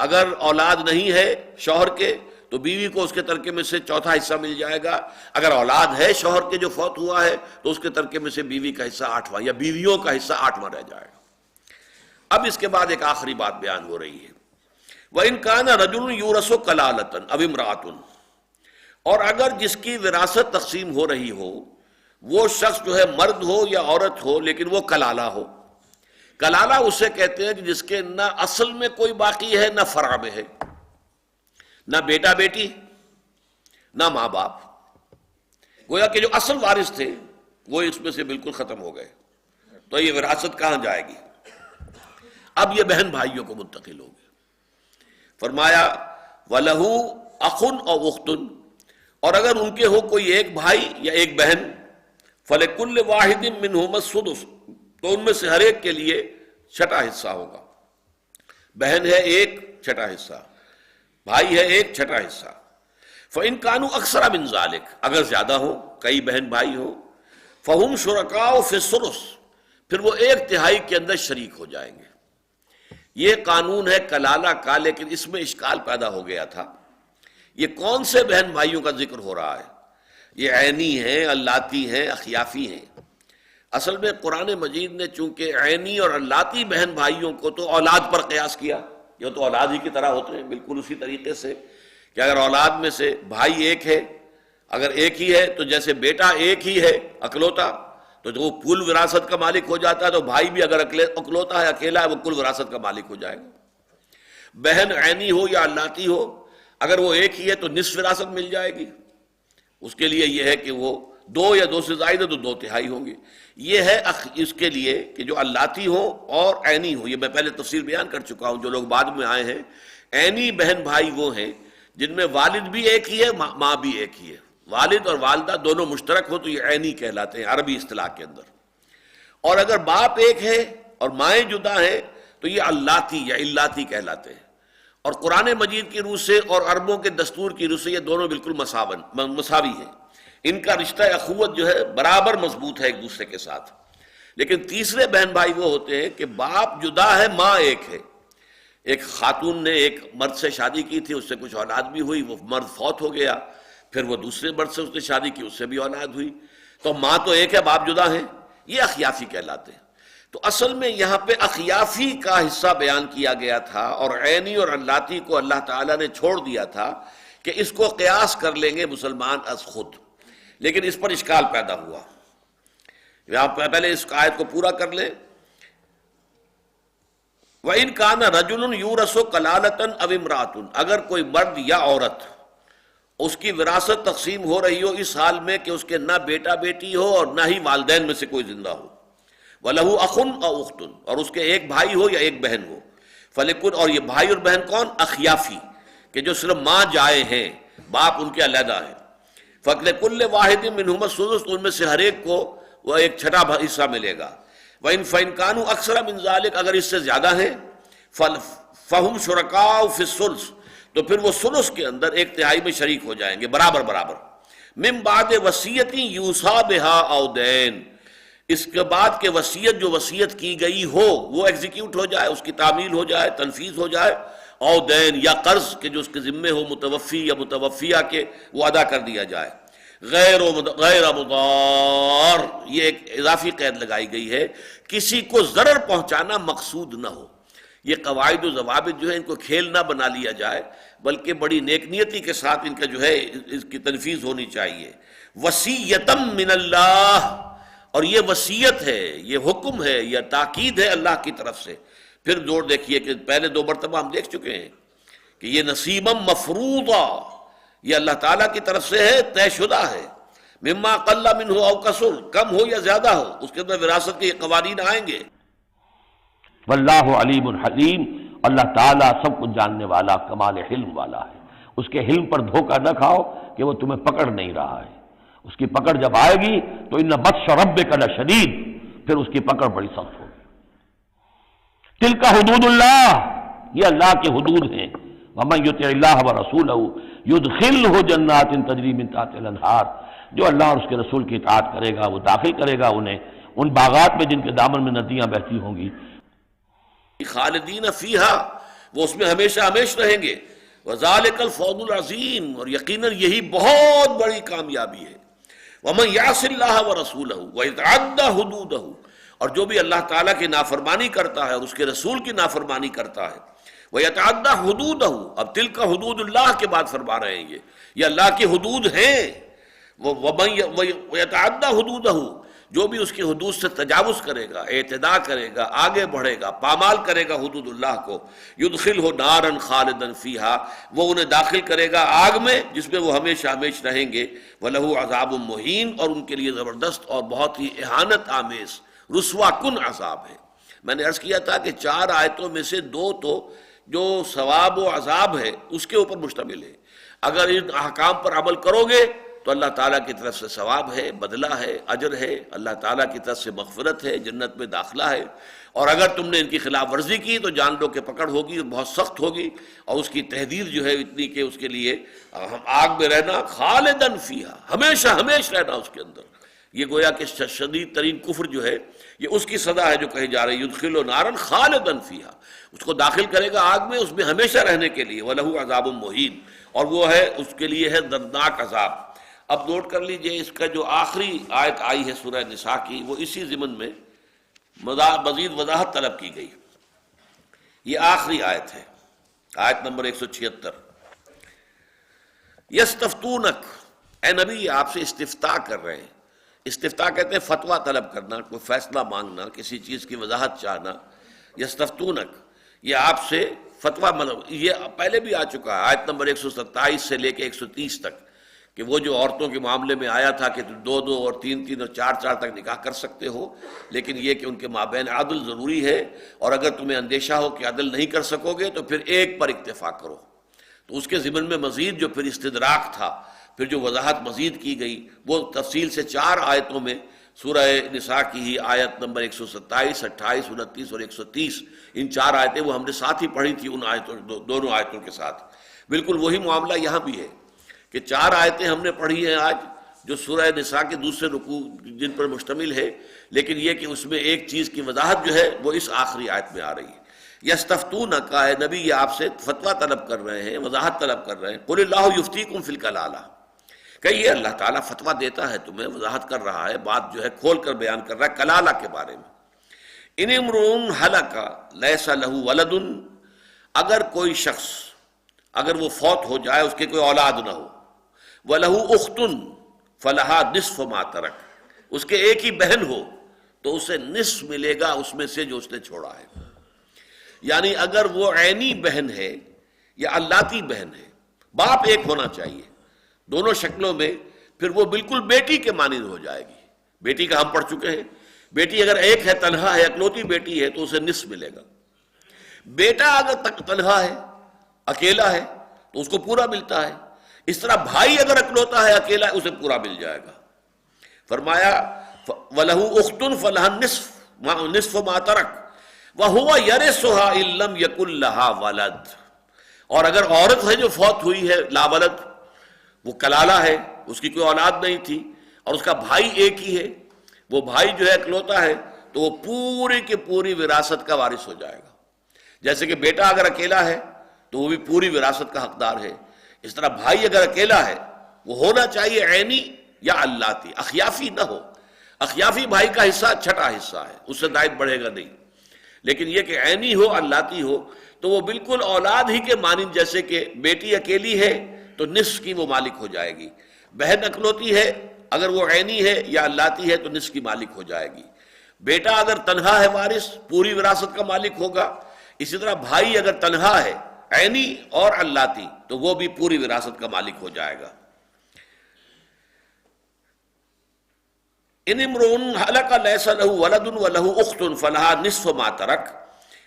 اگر اولاد نہیں ہے شوہر کے تو بیوی کو اس کے ترکے میں سے چوتھا حصہ مل جائے گا، اگر اولاد ہے شوہر کے جو فوت ہوا ہے تو اس کے ترکے میں سے بیوی کا حصہ 8واں یا بیویوں کا حصہ 8واں رہ جائے گا۔ اب اس کے بعد ایک آخری بات بیان ہو رہی ہے، وَإِنْ كَانَ رَجُلٌ يُورَثُ كَلَالَةً أَوْ امْرَأَةٌ، اور اگر جس کی وراثت تقسیم ہو رہی ہو وہ شخص جو ہے مرد ہو یا عورت ہو لیکن وہ کلالہ ہو. کلالہ اسے کہتے ہیں کہ جس کے نہ اصل میں کوئی باقی ہے نہ فرع میں ہے، نہ بیٹا بیٹی نہ ماں باپ، گویا کہ جو اصل وارث تھے وہ اس میں سے بالکل ختم ہو گئے، تو یہ وراثت کہاں جائے گی؟ اب یہ بہن بھائیوں کو منتقل ہوگی. فرمایا وَلَهُ أَخٌ أَوْ أُخْتٌ، اور اگر ان کے ہو کوئی ایک بھائی یا ایک بہن، فَلِكُلِّ وَاحِدٍ مِّنْهُمَا السُّدُسُ، تو ان میں سے ہر ایک کے لیے چھٹا حصہ ہوگا. بہن ہے ایک، چھٹا حصہ، بھائی ہے ایک، چھٹا حصہ. فَإِنْ كَانُوا أَكْثَرَ مِنْ ذَلِكَ، اگر زیادہ ہو، کئی بہن بھائی ہو، فَهُمْ شُرَكَاءُ فِي الثُّلُثِ، پھر وہ ایک تہائی کے اندر شریک ہو جائیں گے. یہ قانون ہے کلالہ کا، لیکن اس میں اشکال پیدا ہو گیا تھا. یہ کون سے بہن بھائیوں کا ذکر ہو رہا ہے؟ یہ عینی ہیں، اللاتی ہیں، اخیافی ہیں. اصل میں قرآن مجید نے چونکہ عینی اور اللاتی بہن بھائیوں کو تو اولاد پر قیاس کیا، یہ تو اولاد ہی کی طرح ہوتے ہیں، بالکل اسی طریقے سے کہ اگر اولاد میں سے بھائی ایک ہے، اگر ایک ہی ہے تو جیسے بیٹا ایک ہی ہے اکلوتا، تو جو وہ کل وراثت کا مالک ہو جاتا ہے، تو بھائی بھی اگر اکلوتا ہے، اکیلا ہے، وہ کل وراثت کا مالک ہو جائے گا. بہن عینی ہو یا اللاتی ہو، اگر وہ ایک ہی ہے تو نصف وراثت مل جائے گی. اس کے لیے یہ ہے کہ وہ دو یا دو سے زائد ہے تو دو تہائی ہوں گے. یہ ہے اس کے لیے کہ جو اللاتی ہو اور عینی ہو. یہ میں پہلے تفصیل بیان کر چکا ہوں، جو لوگ بعد میں آئے ہیں. عینی بہن بھائی وہ ہیں جن میں والد بھی ایک ہی ہے، ماں بھی ایک ہی ہے، والد اور والدہ دونوں مشترک ہو تو یہ عینی کہلاتے ہیں عربی اصطلاح کے اندر. اور اگر باپ ایک ہے اور مائیں جدا ہیں تو یہ اللاتی یا اللاتی کہلاتے ہیں. اور قرآن مجید کی روح سے اور عربوں کے دستور کی روح سے یہ دونوں بالکل مساوی ہیں. ان کا رشتہ اخوت جو ہے برابر مضبوط ہے ایک دوسرے کے ساتھ. لیکن تیسرے بہن بھائی وہ ہوتے ہیں کہ باپ جدا ہے، ماں ایک ہے. ایک خاتون نے ایک مرد سے شادی کی تھی، اس سے کچھ اولاد بھی ہوئی، وہ مرد فوت ہو گیا، پھر وہ دوسرے مرد سے اس نے شادی کی، اس سے بھی اولاد ہوئی، تو ماں تو ایک ہے، باپ جدا ہے. یہ اخیافی کہلاتے ہیں. تو اصل میں یہاں پہ اخیافی کا حصہ بیان کیا گیا تھا، اور عینی اور اللاتی کو اللہ تعالیٰ نے چھوڑ دیا تھا کہ اس کو قیاس کر لیں گے مسلمان از خود. لیکن اس پر اشکال پیدا ہوا. یہاں پہلے اس آیت کو پورا کر لیں. وَإِنْ كَانَ رَجُلٌ يُورَثُ كَلَالَةً أَوْ امْرَأَةٌ، اگر کوئی مرد یا عورت اس کی وراثت تقسیم ہو رہی ہو اس حال میں کہ اس کے نہ بیٹا بیٹی ہو اور نہ ہی والدین میں سے کوئی زندہ ہو، وَلَهُ أَخٌ أَوْ أُخْتٌ، اور اس کے ایک بھائی ہو یا ایک بہن ہو، فَلِكُلٍّ، اور یہ بھائی اور بہن کون؟ اخیافی، کہ جو صرف ماں جائے ہیں، باپ ان کے علیحدہ ہیں. فَلِكُلِّ وَاحِدٍ مِّنْهُمَا السُّدُسُ، ان میں سے ہر ایک کو وہ ایک چھٹا حصہ ملے گا. فَإِنْ كَانُوا أَكْثَرَ مِنْ ذَلِكَ، اگر اس سے زیادہ ہیں، فَهُمْ شُرَكَاءُ فِي الثُّلُثِ، تو پھر وہ ثلث کے اندر ایک تہائی میں شریک ہو جائیں گے، برابر برابر. مِن بَعْدِ وَصِيَّةٍ يُوصَىٰ بِهَا أَوْ دَيْنٍ، اس کے بعد کہ وصیت جو وصیت کی گئی ہو وہ ایگزیکیوٹ ہو جائے، اس کی تعمیل ہو جائے، تنفیذ ہو جائے، او دین، یا قرض کہ جو اس کے ذمے ہو متوفی یا متوفیہ کے، وہ ادا کر دیا جائے. غیر مضار، یہ ایک اضافی قید لگائی گئی ہے، کسی کو ضرر پہنچانا مقصود نہ ہو. یہ قواعد و ضوابط جو ہے ان کو کھیل نہ بنا لیا جائے، بلکہ بڑی نیک نیتی کے ساتھ ان کا جو ہے اس کی تنفیذ ہونی چاہیے. وصیتم من اللہ، اور یہ وصیت ہے، یہ حکم ہے، یہ تاکید ہے اللہ کی طرف سے. پھر زور دیکھیے کہ پہلے دو مرتبہ ہم دیکھ چکے ہیں کہ یہ نصیبم مفروضہ، یہ اللہ تعالیٰ کی طرف سے ہے، طے شدہ ہے. مما قل منہ او کثر، کم ہو یا زیادہ ہو، اس کے اندر وراثت کے قوانین آئیں گے. واللہ علیم حلیم، اللہ تعالیٰ سب کچھ جاننے والا، کمال علم والا ہے. اس کے علم پر دھوکہ نہ کھاؤ کہ وہ تمہیں پکڑ نہیں رہا ہے. اس کی پکڑ جب آئے گی تو ان بطش ربک لشدید، پھر اس کی پکڑ بڑی سخت ہوگی. تلک حدود اللہ، یہ اللہ کے حدود ہیں. ومن یطع اللہ ورسولہ یدخلہ جنات تجری من تحتہا الانہار، جو اللہ اور اس کے رسول کی اطاعت کرے گا وہ داخل کرے گا انہیں ان باغات میں جن کے دامن میں ندیاں بہتی ہوں گی. خالدین فیہا، وہ اس میں ہمیشہ ہمیشہ رہیں گے. وذالک الفوز العظیم، اور یقیناً یہی بہت بڑی کامیابی ہے. ومن یعص اللہ ورسولہ ویتعدی حدودہ، اور جو بھی اللہ تعالیٰ کی نافرمانی کرتا ہے اور اس کے رسول کی نافرمانی کرتا ہے، وَيَتَعَدَّى حُدُودَهُ، اب تِلْکَ حدود اللہ کے بعد فرما رہے ہیں یہ اللہ کی حدود ہیں. وَيَتَعَدَّى حُدُودَهُ، جو بھی اس کی حدود سے تجاوز کرے گا، اعتداء کرے گا، آگے بڑھے گا، پامال کرے گا حدود اللہ کو، يُدْخِلْهُ نَارًا خَالِدًا فِيهَا، وہ انہیں داخل کرے گا آگ میں جس میں وہ ہمیشہ ہمیشہ رہیں گے. وَلَهُ عَذَابٌ مُّهِینٌ، اور ان کے لیے زبردست اور بہت ہی اہانت آمیز رسوا کن عذاب ہے. میں نے عرض کیا تھا کہ 4 آیتوں میں سے 2 تو جو ثواب و عذاب ہے اس کے اوپر مشتمل ہے. اگر ان احکام پر عمل کرو گے تو اللہ تعالیٰ کی طرف سے ثواب ہے، بدلہ ہے، اجر ہے، اللہ تعالیٰ کی طرف سے مغفرت ہے، جنت میں داخلہ ہے. اور اگر تم نے ان کی خلاف ورزی کی تو جان لو کہ پکڑ ہوگی اور بہت سخت ہوگی، اور اس کی تحدید جو ہے اتنی کہ اس کے لیے ہم آگ میں رہنا، خالدن فیہا، ہمیشہ ہمیشہ رہنا اس کے اندر. یہ گویا کہ شدید ترین کفر جو ہے یہ اس کی سزا ہے جو کہی جا رہی ہے. یدخل نارن خالدن فیہا، اس کو داخل کرے گا آگ میں، اس میں ہمیشہ رہنے کے لیے. وَلَهُ عَذَابٌ مُّهِینٌ، اور وہ ہے اس کے لیے ہے دردناک عذاب. اب نوٹ کر لیجئے اس کا جو آخری آیت آئی ہے سورہ نساء کی، وہ اسی ضمن میں مزید وضاحت طلب کی گئی. یہ آخری آیت ہے، آیت نمبر 176. یستفتونک، اے نبی آپ سے استفتاء کر رہے ہیں. استفتاء کہتے ہیں فتویٰ طلب کرنا، کوئی فیصلہ مانگنا، کسی چیز کی وضاحت چاہنا. یستفتونک، یہ آپ سے فتویٰ، مطلب یہ پہلے بھی آ چکا ہے آیت نمبر 127 سے لے کے 130 تک، کہ وہ جو عورتوں کے معاملے میں آیا تھا کہ 2 اور 3 اور 4 تک نکاح کر سکتے ہو، لیکن یہ کہ ان کے مابین عدل ضروری ہے، اور اگر تمہیں اندیشہ ہو کہ عدل نہیں کر سکو گے تو پھر ایک پر اکتفا کرو. تو اس کے ضمن میں مزید جو پھر استدراک تھا، پھر جو وضاحت مزید کی گئی، وہ تفصیل سے 4 آیتوں میں سورہ نساء کی ہی آیت نمبر 127، 28، 29 اور 130، ان 4 آیتیں وہ ہم نے ساتھ ہی پڑھی تھی ان آیتوں، دونوں آیتوں کے ساتھ. بالکل وہی معاملہ یہاں بھی ہے کہ 4 آیتیں ہم نے پڑھی ہیں آج جو سورہ نساء کے دوسرے رکوع جن پر مشتمل ہے، لیکن یہ کہ اس میں ایک چیز کی وضاحت جو ہے وہ اس آخری آیت میں آ رہی ہے. یستفتونک، اے نبی یہ آپ سے فتویٰ طلب کر رہے ہیں، وضاحت طلب کر رہے ہیں. قل اللہ یفتیکم فی الکلالہ، کہیے اللہ تعالیٰ فتویٰ دیتا ہے تمہیں، وضاحت کر رہا ہے، بات جو ہے کھول کر بیان کر رہا ہے کلالہ کے بارے میں. ان امرؤ ہلک لیس لہ ولد، اگر کوئی شخص اگر وہ فوت ہو جائے، اس کے کوئی اولاد نہ ہو، وَلَهُ أُخْتٌ فَلَهَا نِصْفُ مَا تَرَكَ، اس کے ایک ہی بہن ہو تو اسے نصف ملے گا اس میں سے جو اس نے چھوڑا ہے. یعنی اگر وہ عینی بہن ہے یا اللاتی بہن ہے، باپ ایک ہونا چاہیے دونوں شکلوں میں، پھر وہ بالکل بیٹی کے مانند ہو جائے گی. بیٹی کا ہم پڑھ چکے ہیں، بیٹی اگر ایک ہے، تنہا ہے، اکلوتی بیٹی ہے تو اسے نصف ملے گا. بیٹا اگر تنہا ہے، اکیلا ہے تو اس کو پورا ملتا ہے. اس طرح بھائی اگر اکلوتا ہے، اکیلا ہے، اسے پورا مل جائے گا. فرمایا وَلَهُ أُخْتٌ فَلَهَا نِصْفُ مَا تَرَكَ وَهُوَ يَرِثُهَا إِن لَّمْ يَكُن لَّهَا وَلَدٌ، اور اگر عورت ہے جو فوت ہوئی ہے لا ولد، وہ کلالہ ہے، اس کی کوئی اولاد نہیں تھی، اور اس کا بھائی ایک ہی ہے، وہ بھائی جو ہے اکلوتا ہے، تو وہ پوری کی پوری وراثت کا وارث ہو جائے گا. جیسے کہ بیٹا اگر اکیلا ہے تو وہ بھی پوری وراثت کا حقدار ہے، اس طرح بھائی اگر اکیلا ہے وہ ہونا چاہیے عینی یا اللاتی، اخیافی نہ ہو. اخیافی بھائی کا حصہ چھٹا حصہ ہے، اس سے زائد بڑھے گا نہیں، لیکن یہ کہ عینی ہو، اللاتی ہو، تو وہ بالکل اولاد ہی کے مانند، جیسے کہ بیٹی اکیلی ہے تو نصف کی وہ مالک ہو جائے گی، بہن اکلوتی ہے اگر وہ عینی ہے یا اللاتی ہے تو نصف کی مالک ہو جائے گی. بیٹا اگر تنہا ہے وارث، پوری وراثت کا مالک ہوگا. اسی طرح بھائی اگر تنہا ہے، عینی اور اللاتی، تو وہ بھی پوری وراثت کا مالک ہو جائے گا. ان امرؤ ہلک لیس لہ ولد ولہ اخت فلہا نصف ما ترک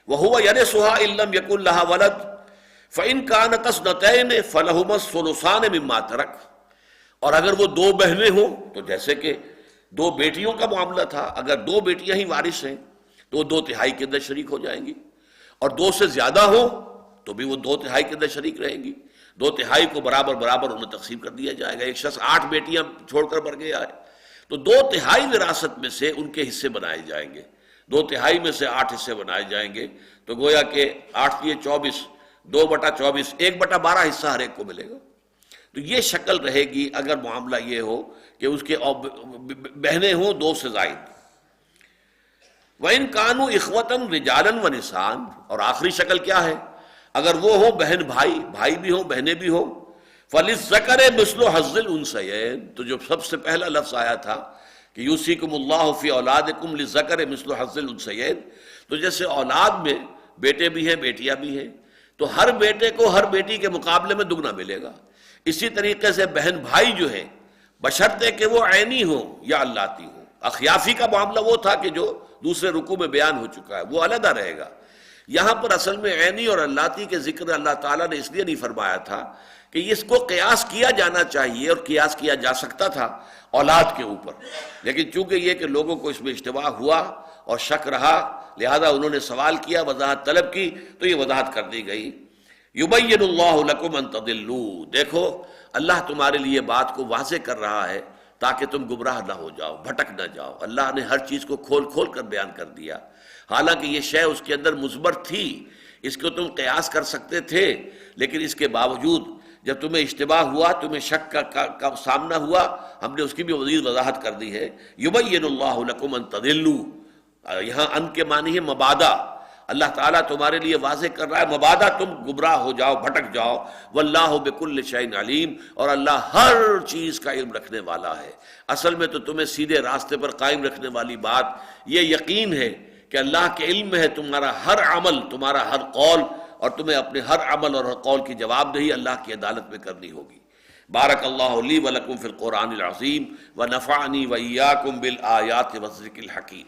وہو یرثها ان لم یکن لہا ولد فان کانت اثنتین فلہما الثلثان مما ترک. اور اگر وہ 2 بہنیں ہوں تو جیسے کہ 2 بیٹیوں کا معاملہ تھا، اگر 2 بیٹیاں ہی وارث ہیں تو وہ 2/3 کے اندر شریک ہو جائیں گی، اور 2 سے زیادہ ہو تو بھی وہ 2/3 کے اندر شریک رہیں گی. 2/3 کو برابر برابر انہیں تقسیم کر دیا جائے گا. ایک شخص 8 بیٹیاں چھوڑ کر مر گیا ہے تو 2/3 وراثت میں سے ان کے حصے بنائے جائیں گے، 2/3 میں سے 8 حصے بنائے جائیں گے، تو گویا کہ 8 × 24، 2/24، 1/12 حصہ ہر ایک کو ملے گا. تو یہ شکل رہے گی اگر معاملہ یہ ہو کہ اس کے بہنیں ہوں 2 سے زائد. وَإِن كَانُوا إِخْوَةً رِجَالًا وَنِسَاءً، اور آخری شکل کیا ہے؟ اگر وہ ہو بہن بھائی، بھائی بھی ہو بہنیں بھی ہو، فَلِلذَّكَرِ مِثْلُ حَظِّ الْأُنثَيَيْنِ، تو جو سب سے پہلا لفظ آیا تھا کہ یوصیکم اللہ فی اولادکم للذکر مثل حظ الانثیین، تو جیسے اولاد میں بیٹے بھی ہیں بیٹیاں بھی ہیں، تو ہر بیٹے کو ہر بیٹی کے مقابلے میں دگنا ملے گا. اسی طریقے سے بہن بھائی جو ہیں بشرطے کہ وہ عینی ہو یا اللاتی ہو. اخیافی کا معاملہ وہ تھا کہ جو دوسرے رکوع میں بیان ہو چکا ہے، وہ علیحدہ رہے گا. یہاں پر اصل میں عینی اور اللاتی کے ذکر اللہ تعالیٰ نے اس لیے نہیں فرمایا تھا کہ اس کو قیاس کیا جانا چاہیے اور قیاس کیا جا سکتا تھا اولاد کے اوپر، لیکن چونکہ یہ کہ لوگوں کو اس میں اشتباہ ہوا اور شک رہا، لہذا انہوں نے سوال کیا، وضاحت طلب کی، تو یہ وضاحت کر دی گئی. یبین اللہ لکم ان تضلوا، دیکھو اللہ تمہارے لیے بات کو واضح کر رہا ہے تاکہ تم گمراہ نہ ہو جاؤ، بھٹک نہ جاؤ. اللہ نے ہر چیز کو کھول کھول کر بیان کر دیا، حالانکہ یہ شے اس کے اندر مثبت تھی، اس کو تم قیاس کر سکتے تھے، لیکن اس کے باوجود جب تمہیں اشتباہ ہوا، تمہیں شک کا سامنا ہوا، ہم نے اس کی بھی مزید وضاحت کر دی ہے. یبین اللہ لکم ان تضلوا، یہاں ان کے معنی ہے مبادا، اللہ تعالیٰ تمہارے لیے واضح کر رہا ہے مبادا تم گمراہ ہو جاؤ، بھٹک جاؤ. واللہ بکل شیء علیم، اور اللہ ہر چیز کا علم رکھنے والا ہے. اصل میں تو تمہیں سیدھے راستے پر قائم رکھنے والی بات یہ یقین ہے کہ اللہ کے علم میں ہے تمہارا ہر عمل، تمہارا ہر قول، اور تمہیں اپنے ہر عمل اور ہر قول کی جواب دہی اللہ کی عدالت میں کرنی ہوگی. بارک اللہ لی ولکم فی القرآن العظیم ونفعنی وإیاکم بالآیات والذکر الحکیم.